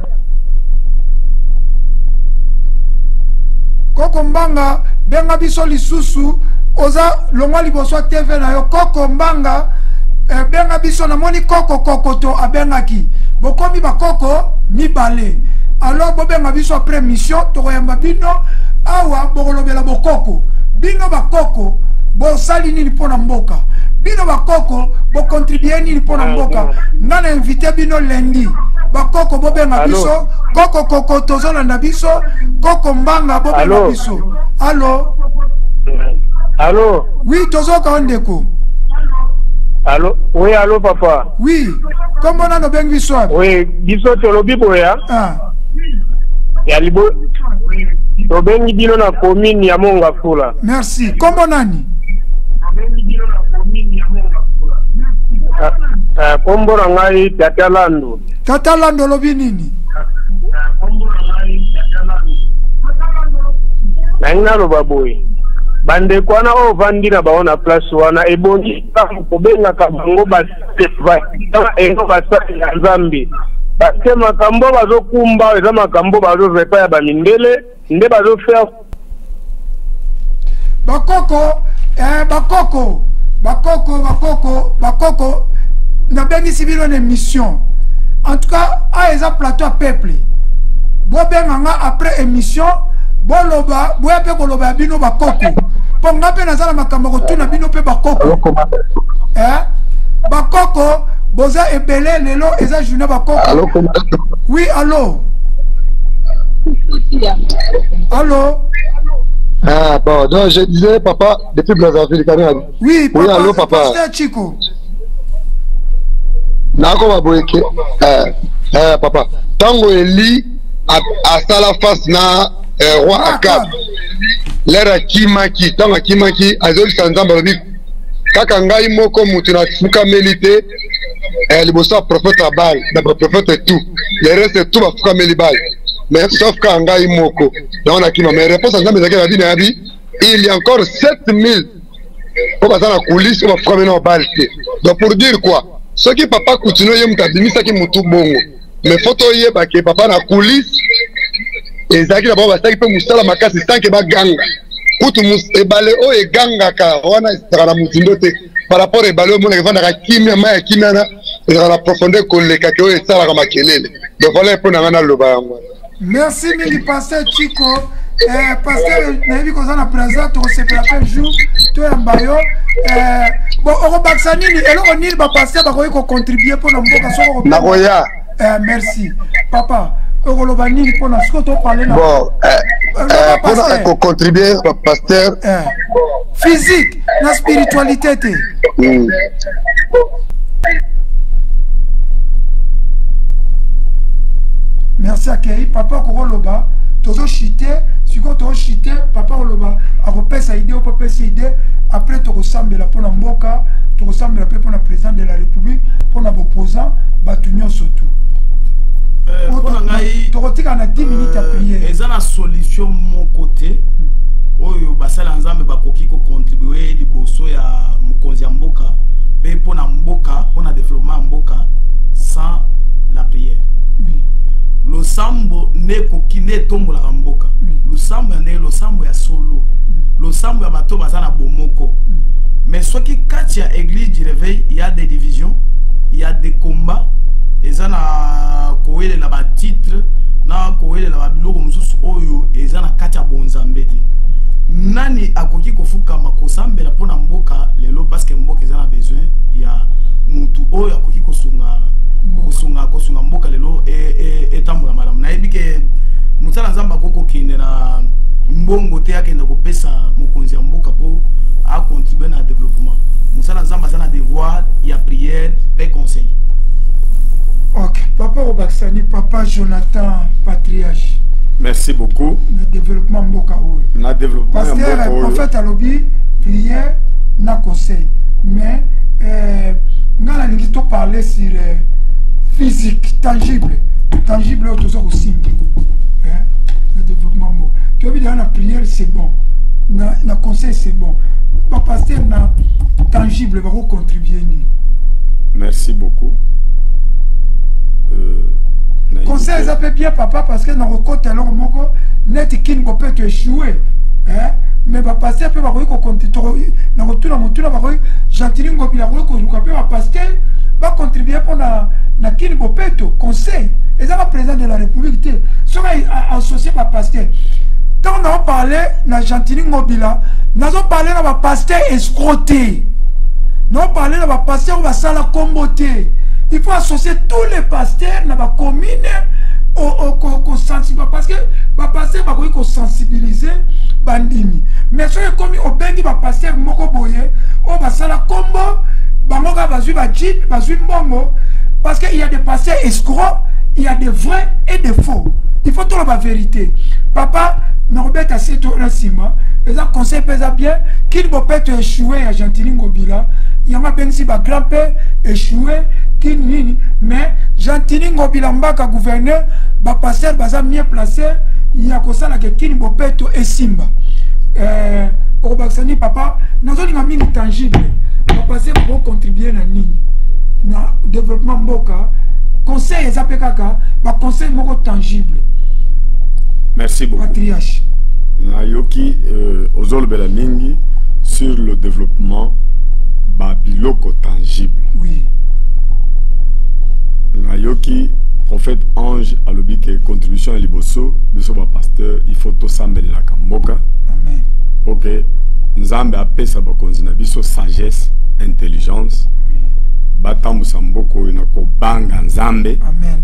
Koko Mbanga, benga biso lisusu, oza longwa liboso TV na yo. Koko Mbanga, benga biso na moni koko to abengaki. Bokomi ba koko mibale. Alors bobenga biso après mission, tokoyamba bino, awa bokolobela bokoko. Bino bakoko bo sali nini pona mboka. Bino bakoko bo contribuer nini pona mboka. Nana invité bino lundi. Bakoko bo benga biso, koko tozolanda biso, Koko Mbanga bo benga biso. Allô? Allô? Oui, tozoka ondeko. Allô? Oui, allô papa. Oui. Comment on a benga biso? Oui, biso tolobi boya. Ya libo. Tobengi bino na commune ya Mongafula. Merci. Kombo nani? Kombo na ngai Tatalando. Tatalando lobi nini? Nangina loba boy. Bande kwana o vandina baona place wana ebongi kobenga kabango ba eno basa ya Nzambe. Parce makambo bazokumba eza makambo bazorepa ya bamindele nde bazofaire bakoko na bengisi bino na émission. En tout cas a eza plateau à peuple bo benganga après émission boloba boya pe koloba bino bakoko ponga pe nazala makambo kotuna bino pe bakoko bakoko boza ebele lelo eza journée bakoko. Oui, allô. Allô. Bon, donc je disais, papa, depuis Brazzaville, oui, papa, oui, allô, papa. Pasteur Chico. Nako baboyeke, papa. Tango Eli a sala face na roi Akab. L'era kimaki, tango kimaki, azoli sanzamba lobi. Kaka ngai moko mutu na fuka melite, liboso prophète Abal, na prophète tout. Le reste tout va fuka melibal. Mais sauf quand ngai moko. Donc on a kima, mais réponse à ça, mais il y a encore 7000 pour passer la coulisse, on va fuka melibal balte. Donc pour dire quoi? Ce qui papa continue, il y a un qui mutu bongo. Mais photo y est, que papa na coulisse, et ça qui d'abord va s'occuper moussala makasi sans que ba ganga. Kutu ebale o eganga ka wana isara mutindo te par rapport ebale o mona vanda ka kimia ma kimia na ezala na profondeur kolekaki oyo esalaka makelele donc voilà mpo na ngai naloba yango. Merci mingi pasteur Chico. Pasteur nayebi koza na présent tokosepela mpe jour toyamba yo bon okobakisa nini eloko nini bapasteur bakoki kocontribue mpo na mboka soko nakoya. Merci papa okoloba nini mpo na siko toparle na bon mpona kocontribue bapasteur physique na spiritualité te. Merci akei papa kokoloba tozochite siko tozochite papa koloba akopesa idée opopesa idée après tokosambela mpona mboka tokosambela mpe mpona président de la république mpona bopposant bato nyonso tu tokotika na 10 minutes ya prière eza na solution moko te oyo basala nzambe bakoki kocontribue liboso ya mokonzi ya mboka mpe mpona mboka mpona développement ya mboka sans la prière. Losambo ne koki ne tombola mboka. Losambo ya ne losambo ya solo. Losambo ya bato bazana bomoko. Mais ce qui kati ya église du réveil, il y a des divisions, il y a des combats. Eza na koele la ba titre, na koele la ba biloko mususu oyo eza na kati ya bonzambe te. Nani akoki kofuka makosambela pona mboka lelo parce que mboka eza na besoin ya mutu oyo akoki kosunga kosunga mboka lelo etambola malamu nayebi ke mutala nzamba koko kinde na mbongo te akenda kopesa mokonzi ya mboka po a contribuer na développement mutala nzamba sana devoir ya prière et conseil. Ok papa Obaksani papa Jonathan Patriarche. Merci beaucoup. Le développement mboka oyo. Na développement mboka oyo. Parce que prophète alobi prière na conseil mais ngala lingi to parler sur physique, tangible autour aussi. Le développement bon. Tu as vu dans la prière c'est bon, na conseil c'est bon. Ma pasteur na tangible va contribuer ni. Merci beaucoup. Conseil ça peut bien papa parce que na recote alors moko net kin ko peut échouer. Mais ma pasteur peut va contribuer na retour na va gentili ngobila ko pe ma pasteur va contribuer pour na kini bopeto conseil et ça va président de la république ce va associé par pasteur tant on a parlé na gentili ngobila n'a parlé na ba pasteur escroté n'a parlé na ba pasteur va sala comboté il faut associer tous les pasteurs na ba commune au sensibiliser parce que ba pasteur va ko sensibiliser bandini mais ce comme au bengi ba pasteur moko boye o ba sala combo bangoka bazui ba jeep bazui mbongo parce qu'il y a des pasteurs escrocs, il y a des vrais et des faux. Il faut trouver la vérité. Papa, Norbert a cette cima, et ça conseil pesa bien, qu'il peut être échoué à Gentili Ngobila, il y a bien si ma grand-père échoué, qu'il n'y mais Gentili Ngobila mbaka gouverneur, ba pasteur baza mieux placé, il y a comme ça là que qu'il peut être et simba. Au Baksani papa, nous avons mis tangible. Va passer pour contribuer à la ligne. Na développement mboka conseil ezapekaka ba conseil moko tangible. Merci beaucoup. Patriarche. Na yoki ozolobela mingi sur le développement ba biloko tangible. Oui. Na yoki prophète ange alobi ke contribution à liboso biso ba pasteur il faut to sambela kamboka. Amen. Pour que nzambe apesa ba konzina biso sagesse, intelligence. Batambusa mboko na ko banga nzambe. Amen.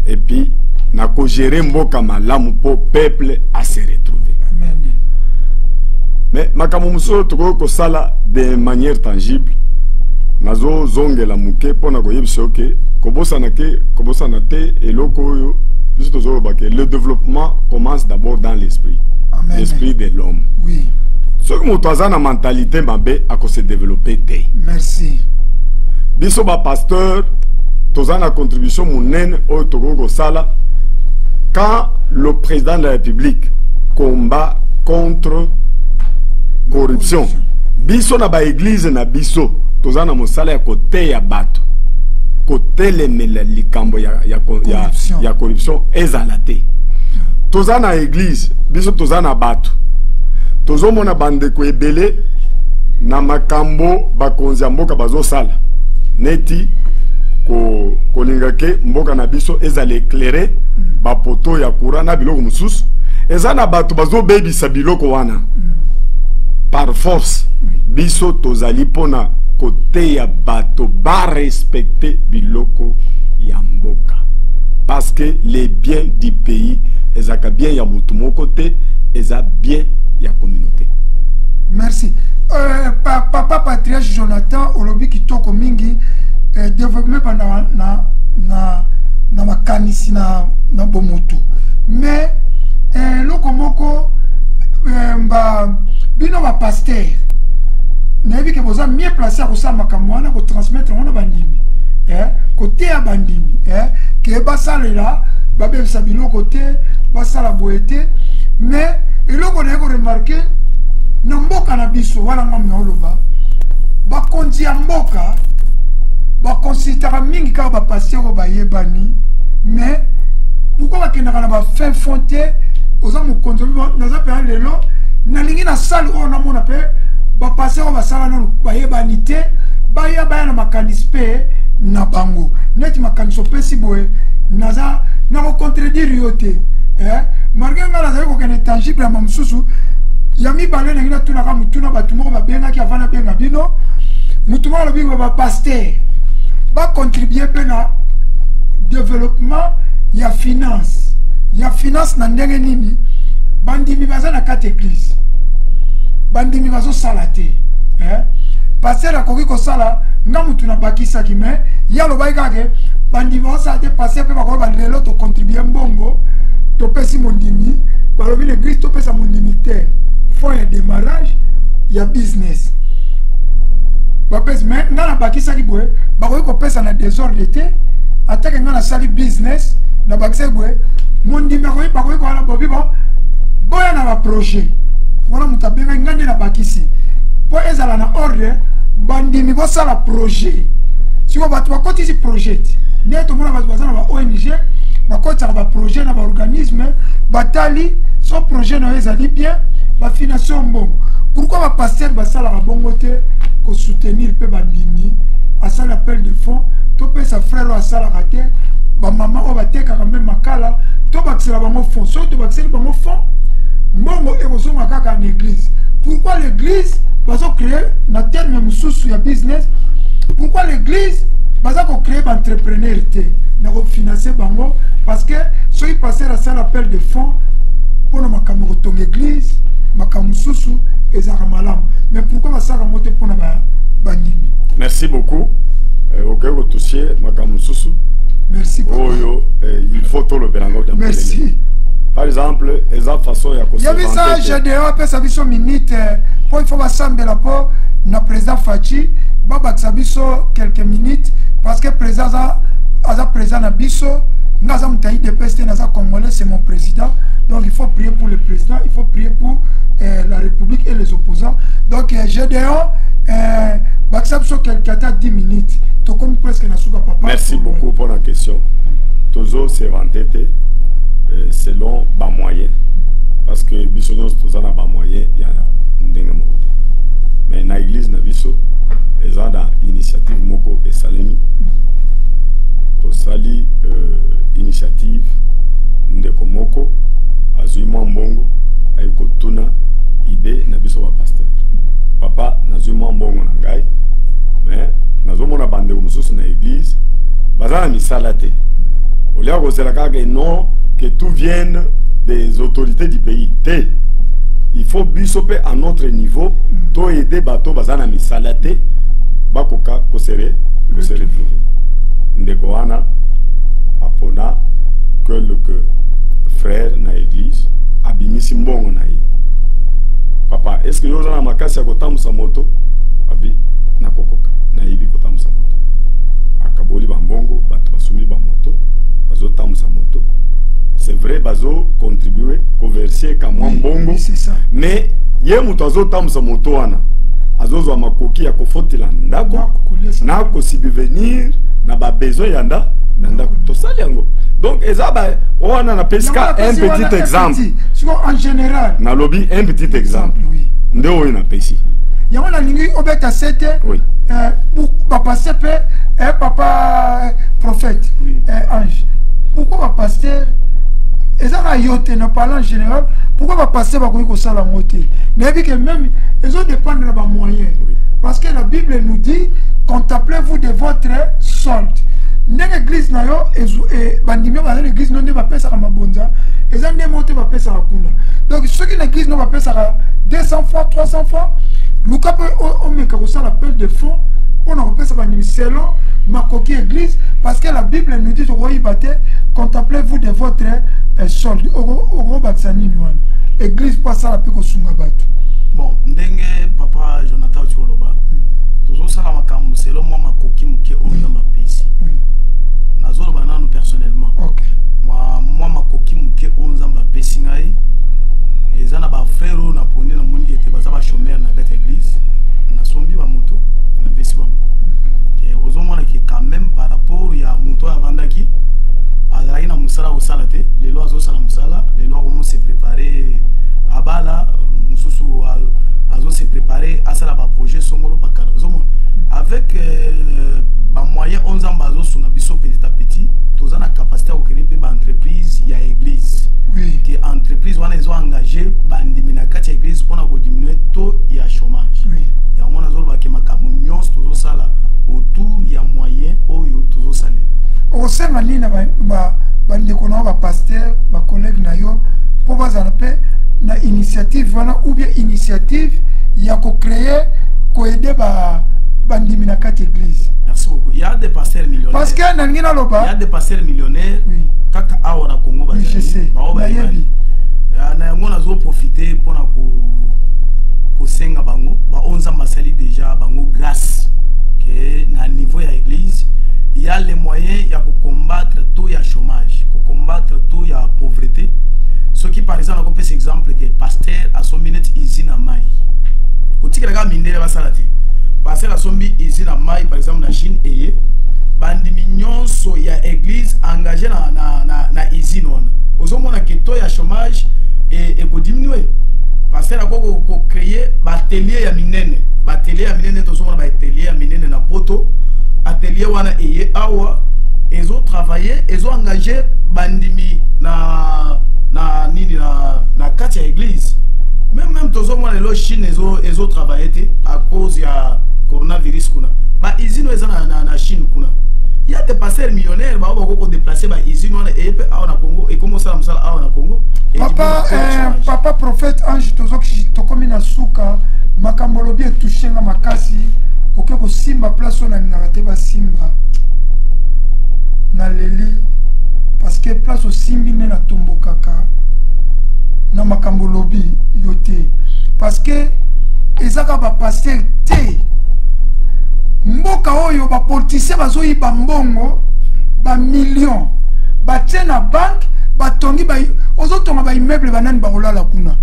Et puis na ko gérer mboka malamu pour peuple à se retrouver. Amen. Mais makambo muso toko ko sala de manière tangible. Nazo zongela muke pona ko yebisa ke kobosa na te eloko yo biso tozo ba ke le développement commence d'abord dans l'esprit. L'esprit de l'homme. Oui. Ce que moto azana mentalité mabe a ko se développer te. Merci. Biso ba pasteur tozana contribution monene au Togo sala quand le président de la République combat contre corruption. Biso na ba église na biso tozana mosala ya côté ya bato côté le likambo ya corruption ezalate. Tozana église biso tozana bato tozomona bandeko ebele na makambo bakonzi ya mboka bazo sala neti kolinga ke mboka na biso ezali éclairé ba poto ya courant na biloko mususu eza na bato bazobebisa biloko wana par force biso tozali pona côté ya bato ba respecter biloko ya mboka parce que les biens du pays ezaka bien ya mutu moko te eza bien ya communauté. Merci. Papa Patriarche Jonathan olobi kitoko mingi développement pendant na makanisi na bomutu mais loko moko bino ba pasteur nayebi ke boza mieux placé à kosala makambo wana ko transmettre wana bandimi côté ya bandimi ke basalela babebisa biloko te basala boye te mais eloko naye ko remarquer na mboka na biso wana ngam na oloba bakonzi ya mboka bakonsidéraka mingi kaka bapasteur oyo bayebani mais pourquoi bakendaka na bafin fond te oza mokonzi naza mpenza lelo nalingi na sali oyo namona mpe bapasteur oyo basala nano bayebani te baya na makanisi mpe na bango neti makanisi opesi boye naza nakocontredire yo te malgré nga nazali kokende tangible ya mosusu ya mibale nangi natunaka mutuna bato moko babengaki avant nabenga bino mutu moko alobi bapaster bacontribue mpe na développement ya finance na ndenge nini bandimi baza na kati église bandimi bazosala te paster akoki kosala nga mutu nabakisaki me ye alobaki kake bandimi bazosala te paster mpe bakoki balelo tocontribue mbongo topesi mondimi balobi l'église topesa mondimi te fond ya démarrage ya business bapesi me nga nabakisaki boye bakoki kopesa na désordre te atake nga nasali business nabakisaki boye mondimi bakoki koala bobi boya na baprojet wana moto abengaki nga nde nabakisi mpo ezala na ordre bandimi bosala projet siko bato bakotisi projet nde tomona bato baza na ba ONG bakotisaka baprojet na baorganisme batali so projet na yo ezali bien bafination mbongo pourquoi bapaster basalaka bongo te kosoutenir mpe bandimi asali appel de fonds topesa frère oyo asalaka te bamama oyo batekaka mpe makala tobakisela bango fond soki tobakiseli bango fond mbongo ekozonga kaka na église pourquoi l'église bazocrée na terme mosusu ya business pourquoi l'église baza kocrée baentrepreneur te na kofinancer bango parce que soki paster asala appel de fonds mpona makambo kotonga église makambo mosusu ezalaka malamu mais pourquoi basalaka yango te mpona bandimi. Merci beaucoup. okoki kotouche makambo mosusu oyo il faut tolobela ngo. Merci. Par exemple eza façon ya yebisa GDO apesa biso minute po il faut basambela po na président Fachi babakisa biso quelques minutes parce que président aza président na biso naza mutayi de peste naza congolais c'est mon président donc il faut prier pour le président il faut prier pour la République et les opposants donc GDO bakisa biso quelques 10 minutes to comme presque na suka papa. Merci beaucoup pour la question. Toujours c'est vanté selon bas moyens parce que biso nyos tozana bas moyens ya ndenge moko te mais na église na biso eza na initiative moko esalemi tosali initiative ndeko moko azwi mwa mbongo ayi kotuna idée na biso ba pasteur papa nazwi mwa mbongo na ngai mais nazomona bandeko mosusu na église baza na misala te olia kozela kaka non que tout vienne des autorités du pays te il faut biso pe à notre niveau to aider bato baza na misala te bakoka kosere trouver ndeko wana apona que le frère na église abimisi mbongo na ye papa est-ce que yoza na makasi ya kotambusa moto abi nakokoka nayebi kotambusa moto akaboli bambongo bato basumi bamoto bazotambusa moto c'est vrai bazo contribuer converser ka mwa mbongo mais ye moto azotambusa moto wana azozwa makoki ya kofotela ndako na kosubvenir na ba besoin ya ndako tosali yango donc ezaba wana na pesika un petit exemple en général na lobby un petit exemple nde oyo na pesi yango na lingi obeta sete pasteur papa prophète ange pourquoi pasteur et ça n'a pas en général pourquoi pasteur va connaître ça la moitié mais que même ils ont dépendre de leurs moyens parce que la Bible nous dit contemplez-vous de votre solde l'église na yo et bandimé dans l'église non va payer ça comme bonza et ça ne monte va payer ça kuna donc ceux qui l'église non va payer ça 200 francs 300 francs nous cap on met comme ça l'appel de fonds on a payer ça bandimé selon ma coquille église parce que la Bible nous dit contemplez-vous de votre solde au batsani nuan église pas ça la pe ko sunga batu bon ndenge papa Jonathan Tcholoba toujours ça la makambo selon moi ma coquille muke on ma pesi nazolo banano personnellement moi ma coquille muke on zamba pesi ngai ezana ba frère na poni na moni était baza ba chômeur na cette église na sombi ba moto na pesi ba et ozomona ki quand même par rapport ya moto avandaki azali na musala osalate les lois osala musala les lois comment se préparer abala mususu azo se préparer à ça la projet songolo pakala ozomona avec ba moyen 11 ans bazo sunga biso petit à petit toza na capacité à créer ba entreprise ya église que entreprise wana ils ont engagé bandimi na kati ya église pour na ko diminuer taux ya chômage ya mona zolo ba ke makamu nyos tozo sala autour ya moyen oyo tozo sala au sein na ba ndeko na ba pasteur ba collègue na yo pour bazana pe na initiative wana ou bien initiative ya ko créer ko aider ba bandimi na kati église. Merci beaucoup. Il y a des pasteurs millionnaires. Parce que il y a des pasteurs millionnaires. Oui. Kaka awa na Congo oui, je sais. Na yango na zo profiter pour na ko senga bango ba 11 ans basali déjà bango grâce que na niveau ya église il y a les moyens ya ko combattre tout ya chômage, ko combattre tout ya pauvreté. Ce qui par exemple on peut exemple que pasteur a son minute usine à mai. Ko tikela ga mindele basalati. Pasteur a son usine à mai par exemple na Chine et bandimi nyonso ya église engagé na usine wana. Ozomona que to ya chômage et ko diminuer. Pasteur a ko créer batelier ya minene. Batelier ya minene tozomona ba atelier ya minene na poto. Atelier wana eye awa ils ont travaillé, ils ont engagé bandimi na kati ya église. Même tozomona lelo Chine ils ont travaillé à cause ya coronavirus kuna. Ba usine eza na Chine kuna. Il y a des pasteurs millionnaires ba ko déplacer ba usine wana et pe awa na Congo et comment ça la msala awa na Congo. Papa prophète ange to komi na suka makambo lobi touché na makasi oke ko simba place on a ngate ba simba na leli parce que place au simbi na tombo kaka na makambo lobi yote parce que ezaka ba pasteur te mboka oyo ba politicien bazo yiba mbongo ba million ba tena bank ba tongi ba ozo tonga ba immeuble banani ba kolala kuna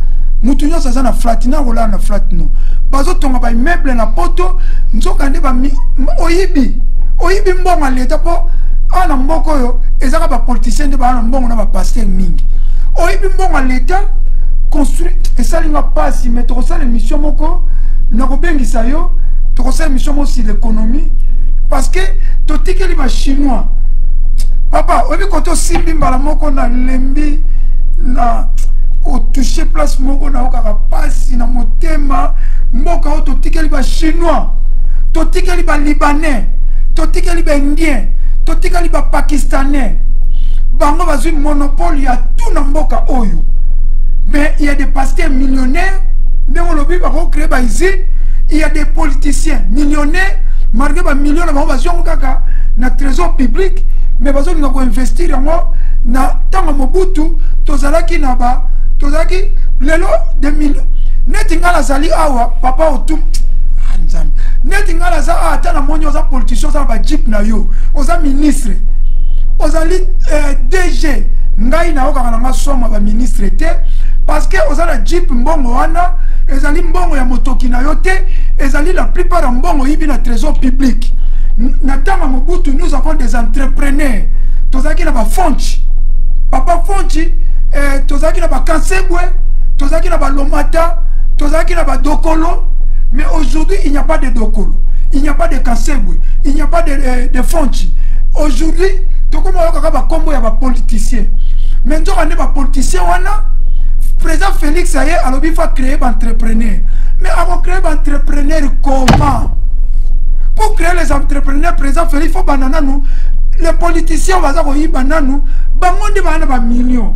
mutu nyonso aza na flat na kolala na flat no bazo tonga ba immeuble na poto nzoka nde ba oyibi mbongo leta po ana mboko oyo ezaka ba politicien nde ba na mbongo na ba pasteur mingi oyibi mbongo leta construire esalinga pasi mais tokosala émission moko na kobengisa yo tokosala émission moko sur l'économie parce que totikeli ba chinois papa oyebi koto simbi mbala moko na lembi na o toucher place moko na okaka pasi na motema mboka o totikeli ba chinois totikeli ba libanais totikeli ba indien totikeli ba pakistanais bango bazui monopole ya tout na mboka oyo. Mais il y a des pasteurs millionnaires, il y a des politiciens millionnaires, malgré les millions de na trésor public, mais ils ont investi na tanga mobutu, tozalaki naba, tozalaki lelo des millions. Netingala zali awa, papa otum, netingala za atana monyo za politicien za ba jeep na yo, oza ministre, ozali DG, ngai na oka na soma ba ministre te. Parce que aux ala jeep mbongo wana ezali mbongo ya motoki na yote ezali la plupart mbongo yibi na trésor public na tanga mobutu nous avons des entrepreneurs tozaki na ba fonchi papa fonchi tozaki na ba kansebwe tozaki na ba lomata tozaki na ba dokolo mais aujourd'hui il n'y a pas de dokolo il n'y a pas de Kansebwe, il n'y a pas de Fonchi. Aujourd'hui, tout comme on a combo ya ba politicien. Maintenant on est ba politicien wana président Félix Aye alors il faut créer un entrepreneur. Mais avant créer un entrepreneur comment? Pour créer les entrepreneurs, président Félix, il faut banana nous. Les politiciens vont avoir banana nous. Bangonde banana millions.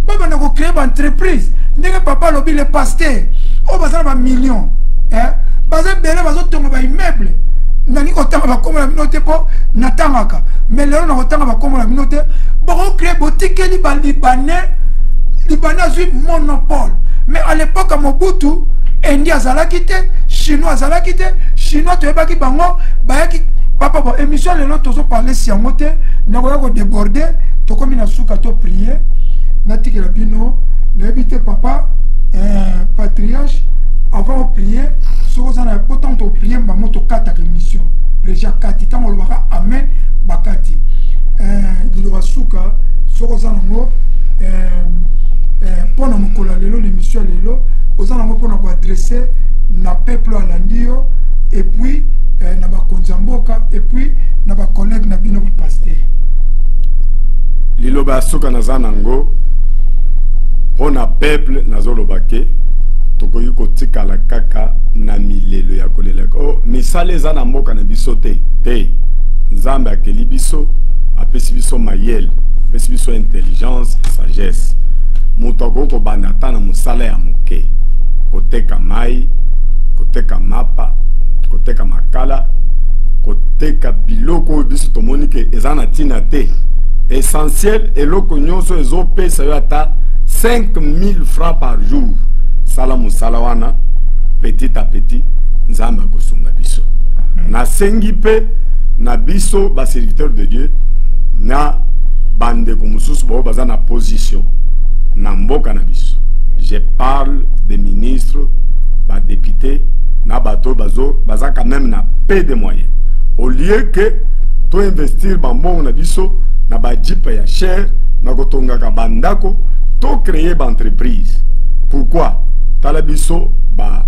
Banana ko créer une entreprise. Ndenge papa lobby les pasteurs. Oh banana millions. Hein? Banana belé bazo tonga ba immeuble. Nani ko tanga ba comme la minote po natangaka. Mais lelo na ko tanga ba comme la minote. Bon créer boutique libanais. Libanais a eu monopole. Mais à l'époque à Mobutu, India azalaki te, Chinois azalaki te, Chinois toyebaki bango, bayaki papa bon émission lelo tozo parler si yango te, nakoya ko déborder, tokomi na suka to prier, natikela bino, nayebi papa patriarche avant de prier, soko zana autant to prier bango to kata émission. Déjà kati tango lobaka amen bakati. Diloba suka soko zana ngo pour nous lelo l'émission lelo aux allons pour nous adresser na peuple à l'andio et puis na ba konzamboka et puis na ba collègue na bino pasteur liloba suka na zanango pour na peuple na zolobake tokoyi kotika la kaka na milelo ya kolela oh misale za na mboka na biso te nzambe akeli biso apesi biso mayele apesi biso intelligence sagesse mutoko ko banata na musala ya muke koteka mai koteka mapa koteka makala koteka biloko biso tomonike ezana tina te essentiel eloko nyonso ezopesa yo ata 5000 francs par jour sala musala wana petit à petit nzamba kosunga biso na sengi pe na biso ba serviteur de Dieu na bande ko mususu bo bazana position na mboka na biso. Je parle des ministres, des députés, na bato bazo baza quand même na peu de moyens. Au lieu que to investir bambon na biso na ba jipa ya cher na kotonga ka bandako to créer ba entreprise. Pourquoi? Tala biso ba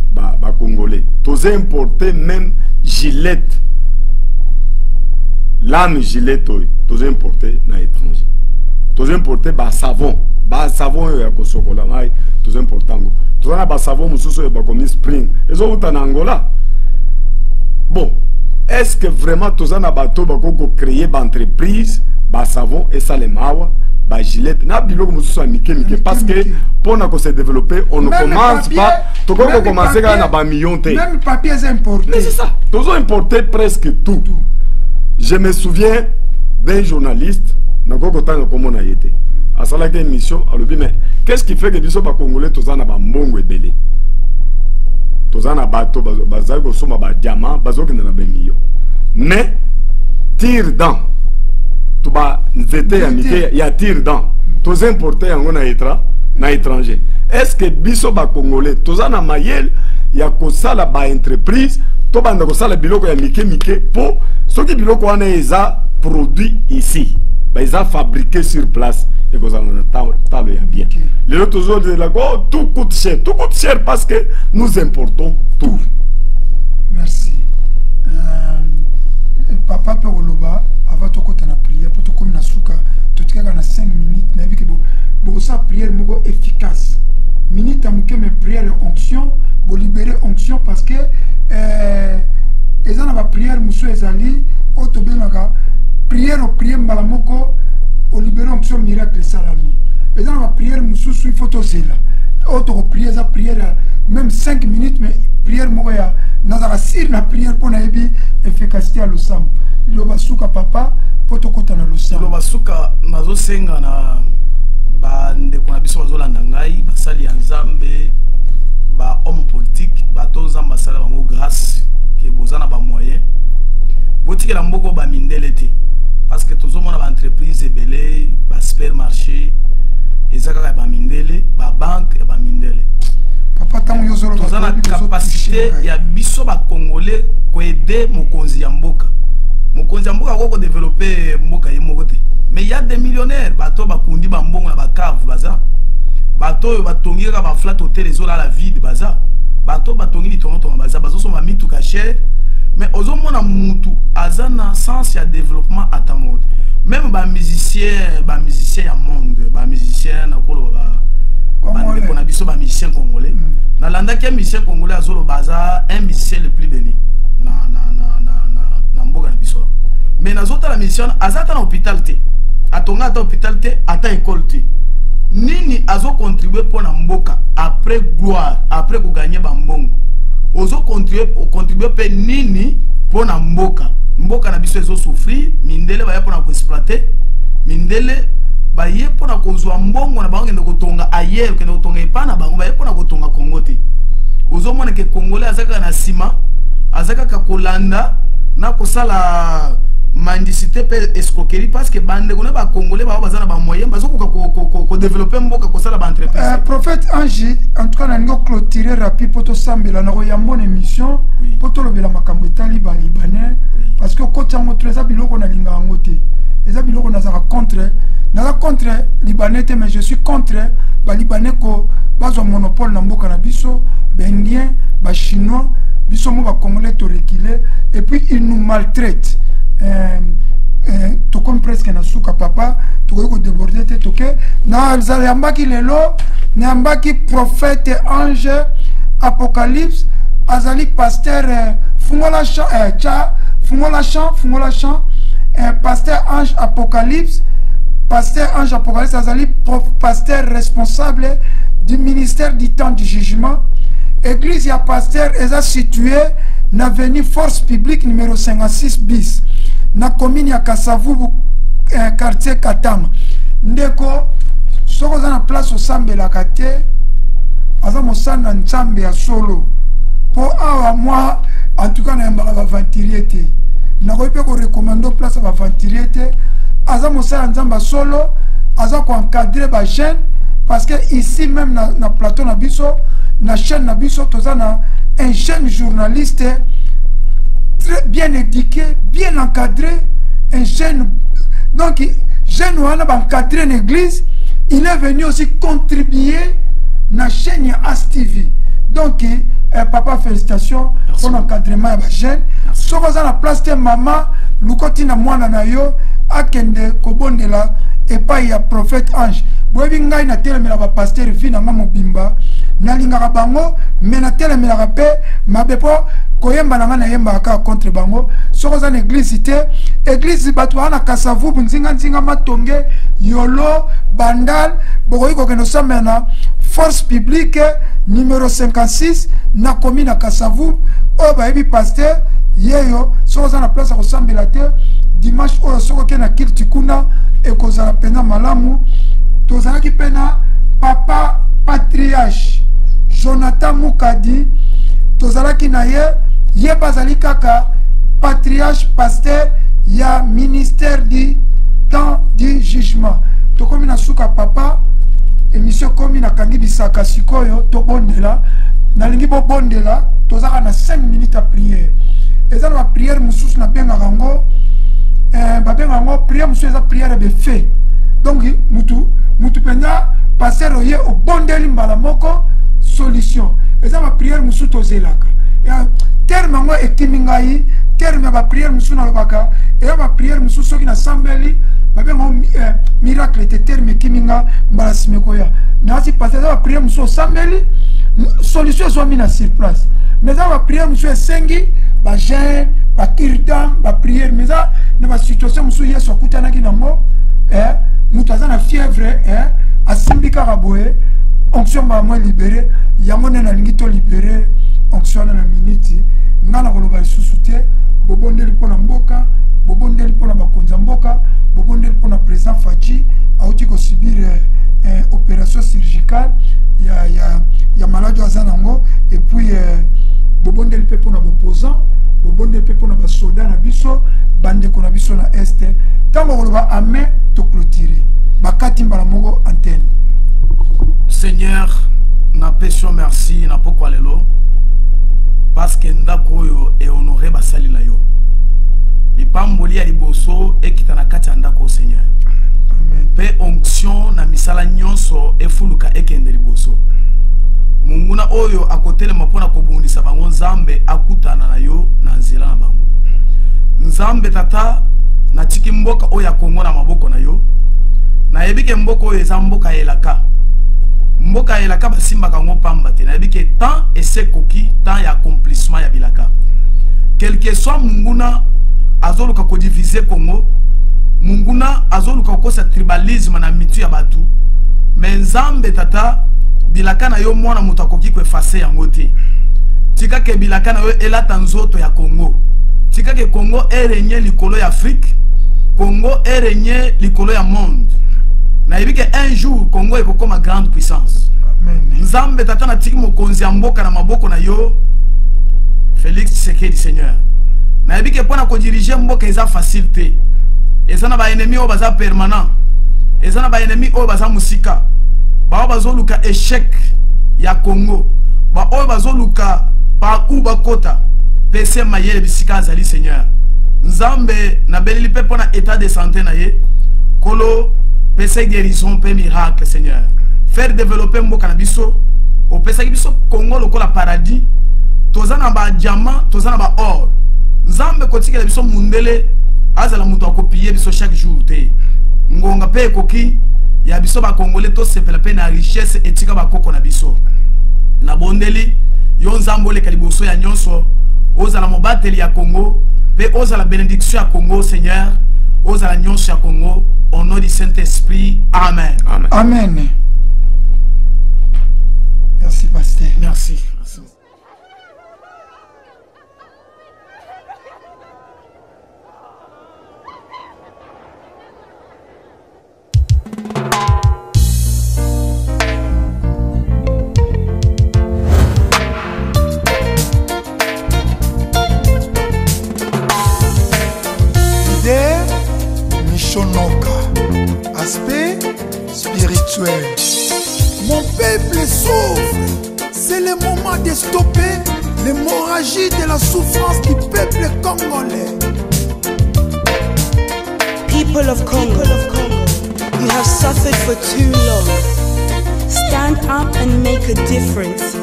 congolais. To importer même gilette. Lame gilette to importer na étranger. To importer ba savon. Ba savon ya kosokola mai tout important. To na ba savon mususu ba komi spring. Ezo uta na Angola. Bon, est-ce que vraiment tous na bato ba ko créer ba entreprise, ba savon et ça les mawa, ba gilet na biloko mususu amike parce que pour na ko se développer, on ne commence pas to ko commencer na ba million te. Même papier est importé. Mais c'est ça. Tous ont importé presque tout. Je me souviens d'un journaliste na ko tanga comme on a été. À ça la émission, alors mais qu'est-ce qui fait que biso ba congolais tozana ba mbongo ebele tozana bato bazali ko soma ba diamant bazoki na ba million mais tire dans to ba nzete ya mité ya tire dans toz importer yango na étranger est-ce que biso ba congolais tozana mayel ya ko sala ba entreprise to banda ko sala biloko ya mike po soki biloko wana eza produit ici ba eza fabriqué sur place et que ça nous talo ya bien. Les autres jours de la go tout coûte cher parce que nous importons tout. Merci. Papa Peroloba avant to kota na prière pour to comme na suka to tika na 5 minutes na biki bo sa prière moko efficace. Minute amuke me prière onction, bo libérer onction parce que ezana ba prière muso ezali auto benaka prière mbala moko au libérer onction miracle salami. Et dans la prière, il faut tout cela. Autre prière, ça prière, même 5 minutes, mais prière, moi, dans la prière pour l'aider, efficacité à l'osam. Le basuka papa, pour tout côté dans l'osam. Le basuka, nazo senga na ba ndeko na biso bazola nangai, basali ya nzambe, ba homme politique, ba to nzamba sala bango grâce, ke bozana ba moyen. Botiki la mboko ba mindele te. Parce que tous les entreprises belé, ba supermarché, et ça quand ba mindele, ba banque et ba mindele. Papa tant yo zolo. Tous la capacité ya biso ba congolais ko aider mokonzi ya mboka. Mokonzi ya mboka ko développer mboka yemoko te. Mais il y a des millionnaires, bato ba kundi ba mbongo na ba cave baza. Bato yo batongira ba flat hotel ezola la vide baza. Bato batongi toronto baza, bazo so ma mitu ka cher. mais ozomona mutu azana sens ya développement atamode même ba musicien ya monde ba musicien na kolo ba na biso ba musicien congolais na landa ki musicien congolais azolo baza un musicien le plus béni na mboka na biso mais nazota la musicien azata na hôpital te atonga ata hôpital te ata école te nini azo contribuer pour na mboka après gloire après ko gagner ba mbongo ozo contribuer pe nini pour na mboka na biso ezo souffrir mindele ba ya pour na ko exploiter mindele ba ye pour na kozwa mbongo na bango ngende kotonga ailleurs kende kotonga epana bango ba ye pour na kotonga Congo te ozo mona ke congolais azaka na sima azaka ka kolanda na kosala mendicité pe escroquerie parce que bande ko na ba congolais ba bazana ba moyen bazo ko développer mboka ko sala ba entreprise. Prophète Angie en tout cas na ngo clôturer rapide poto sambela na ko ya bonne émission poto lobela makambo etali ba libanais parce que ko tango treza biloko na linga ngote eza biloko na za contre libanais te mais je suis contre ba libanais ko bazo monopole na mboka na biso bendien ba chinois biso mo ba congolais to reculer et puis ils nous maltraitent. Tout comme presque na suka papa tout ko déborder te toke na zaliambaki lelo nyambaki prophète ange apocalypse azali pasteur fungola champ pasteur ange apocalypse azali pasteur responsable du ministère du temps du jugement. Église ya pasteur est située na avenue Force Publique numéro 56 bis na commune ya Kasavubu quartier Katanga ndeko soko za na place osambela kate aza mosana nzambe ya solo po awa moi en tout cas na yamba ba ventilier na ko pe ko recommander place ba ventilier aza mosana nzamba solo aza ko encadrer ba jeune parce que ici même na plateau na biso na chaîne na biso tozana un jeune journaliste très bien éduqué, bien encadré, un jeune, donc jeune ou encadré l'église, il est venu aussi contribuer na chaîne As TV. Donc papa félicitations pour l'encadrement de la jeune. Si vous avez la place de maman, lukoti na mwana na yo akende kobondela et pas ya prophète ange. Boyebi ngai na telemela ba pasteur vi na nga mobimba na lingaka bango mais na telemela pe mabepo koyemba na nga na yemba ka contre bango soko za église bato wana Kasavubu nzinga matonge yolo bandal bokoyi kokendo samena Force Publique numéro 56 na commune na Kasavubu o bayebi pasteur yeyo soko za na place ko sambela te dimanche o soko ke na kilti kuna e kozala pena malamu tozalaki pena papa patriarche Jonathan Mukadi tozalaki na ye bazali kaka patriarche pasteur ya ministère du temps du jugement tokomi na suka papa émission komi na kangi bisaka sikoyo tobondela nalingi bobondela tozaka na 5 minutes à prière eza na prière mususu na benga rango babenga rango prière mususu eza prière de fait donc mutu penda passer oye obondeli mbala moko solution eza ma prière mususu tozelaka ya terme ngo ekimingai terme ba prière mususu na lobaka et ba prière mususu soki na sambeli babenga miracle te terme ekiminga mbala simekoya na si passer ba prière mususu sambeli solution zo mina sur place mais ba prière mususu esengi ba jeune ba kirtan ba prière mais ça na ba situation mususu yeso kutana kinango mutu aza na fièvre asimbika raboye onction ba mo libéré yango na lingi to libéré onction na minute ngana koloba isusu te bobondeli pona mboka bobondeli pona bakonza mboka bobondeli pona président Fachi auti ko subir opération chirurgicale ya malade azanango et puis bobondeli pe pona opposant bobondeli pe pona ba soldat na biso bande ko na biso na este tango koloba amen to clôturer bakati mbala moko antenne. Seigneur, na pétion merci na pokwa lelo parce que ndako yo e honoré basali na yo. Ipamboli ya liboso ekita na kati ya ndako Seigneur. Amen. Pe onction na misala nyonso efuluka ekende liboso. Munguna oyo akotelema mpona kobundisa bango nzambe akutana na yo na nzela na bango. Nzambe tata natiki mboka oyo ya Kongo na maboko na yo. Na yebike mboka oyo eza mboka elaka. Mboka elaka basimbaka ngo pamba te. Na yebike temps esekoki, temps ya accomplissement ya bilaka. Quel que soit munguna azoluka ko diviser Congo, munguna azoluka ko sa tribalisme na mitu ya batu. Mais nzambe tata bilaka na yo mwana mutu akoki ko effacer yango te. Tika ke bilaka na yo elata nzoto ya Congo. Tika ke Congo erenye likolo ya Afrique, Congo erenye likolo ya monde. Na yebike un jour Congo ekokoma grande puissance. Amen. Nzambe tata na tiki mokonzi ya mboka na maboko na yo Félix Tshisekedi Seigneur. Na yebike pona ko diriger mboka eza facile te. Eza na ba ennemi o baza permanent. Eza na ba ennemi o baza musika. Ba bazoluka échec ya Congo. Ba o bazoluka pa uba kota. PC mayele bisika azali Seigneur. Nzambe na belili pe pona état de santé na ye. Kolo PC guérison pe miracle Seigneur. Faire développer mboka na biso. O PC biso Congo lokola paradis. Tozana ba diamant, tozana ba or. Nzambe kotikela biso mundele azala mutu akopiye biso chaque jour te. Ngonga pe koki ya biso ba Congolais to sepela pe na richesse etika ba koko na biso. Na bondeli yo nzambo le kaliboso ya nyonso ozala mobateli ya Congo pe ozala bénédiction ya Congo Seigneur, ozala nyonso ya Congo au nom du Saint-Esprit. Amen. Amen. Amen. Merci pasteur. Merci. Aspect spirituel. Mon peuple souffre. C'est le moment de stopper l'hémorragie de la souffrance du peuple congolais. People of Congo, you have suffered for too long. Stand up and make a difference.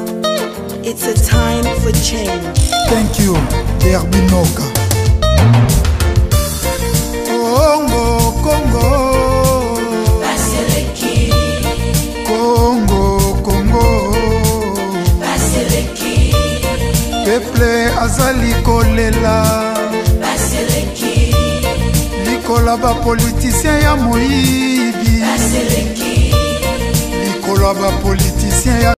It's a time for change. Thank you, Derbinoka. Congo, Congo. Baseleki. Congo, Congo. Baseleki. Peuple azali kolela. Baseleki. Likola ba politicien ya moyibi. Baseleki. Likola ba politicien ya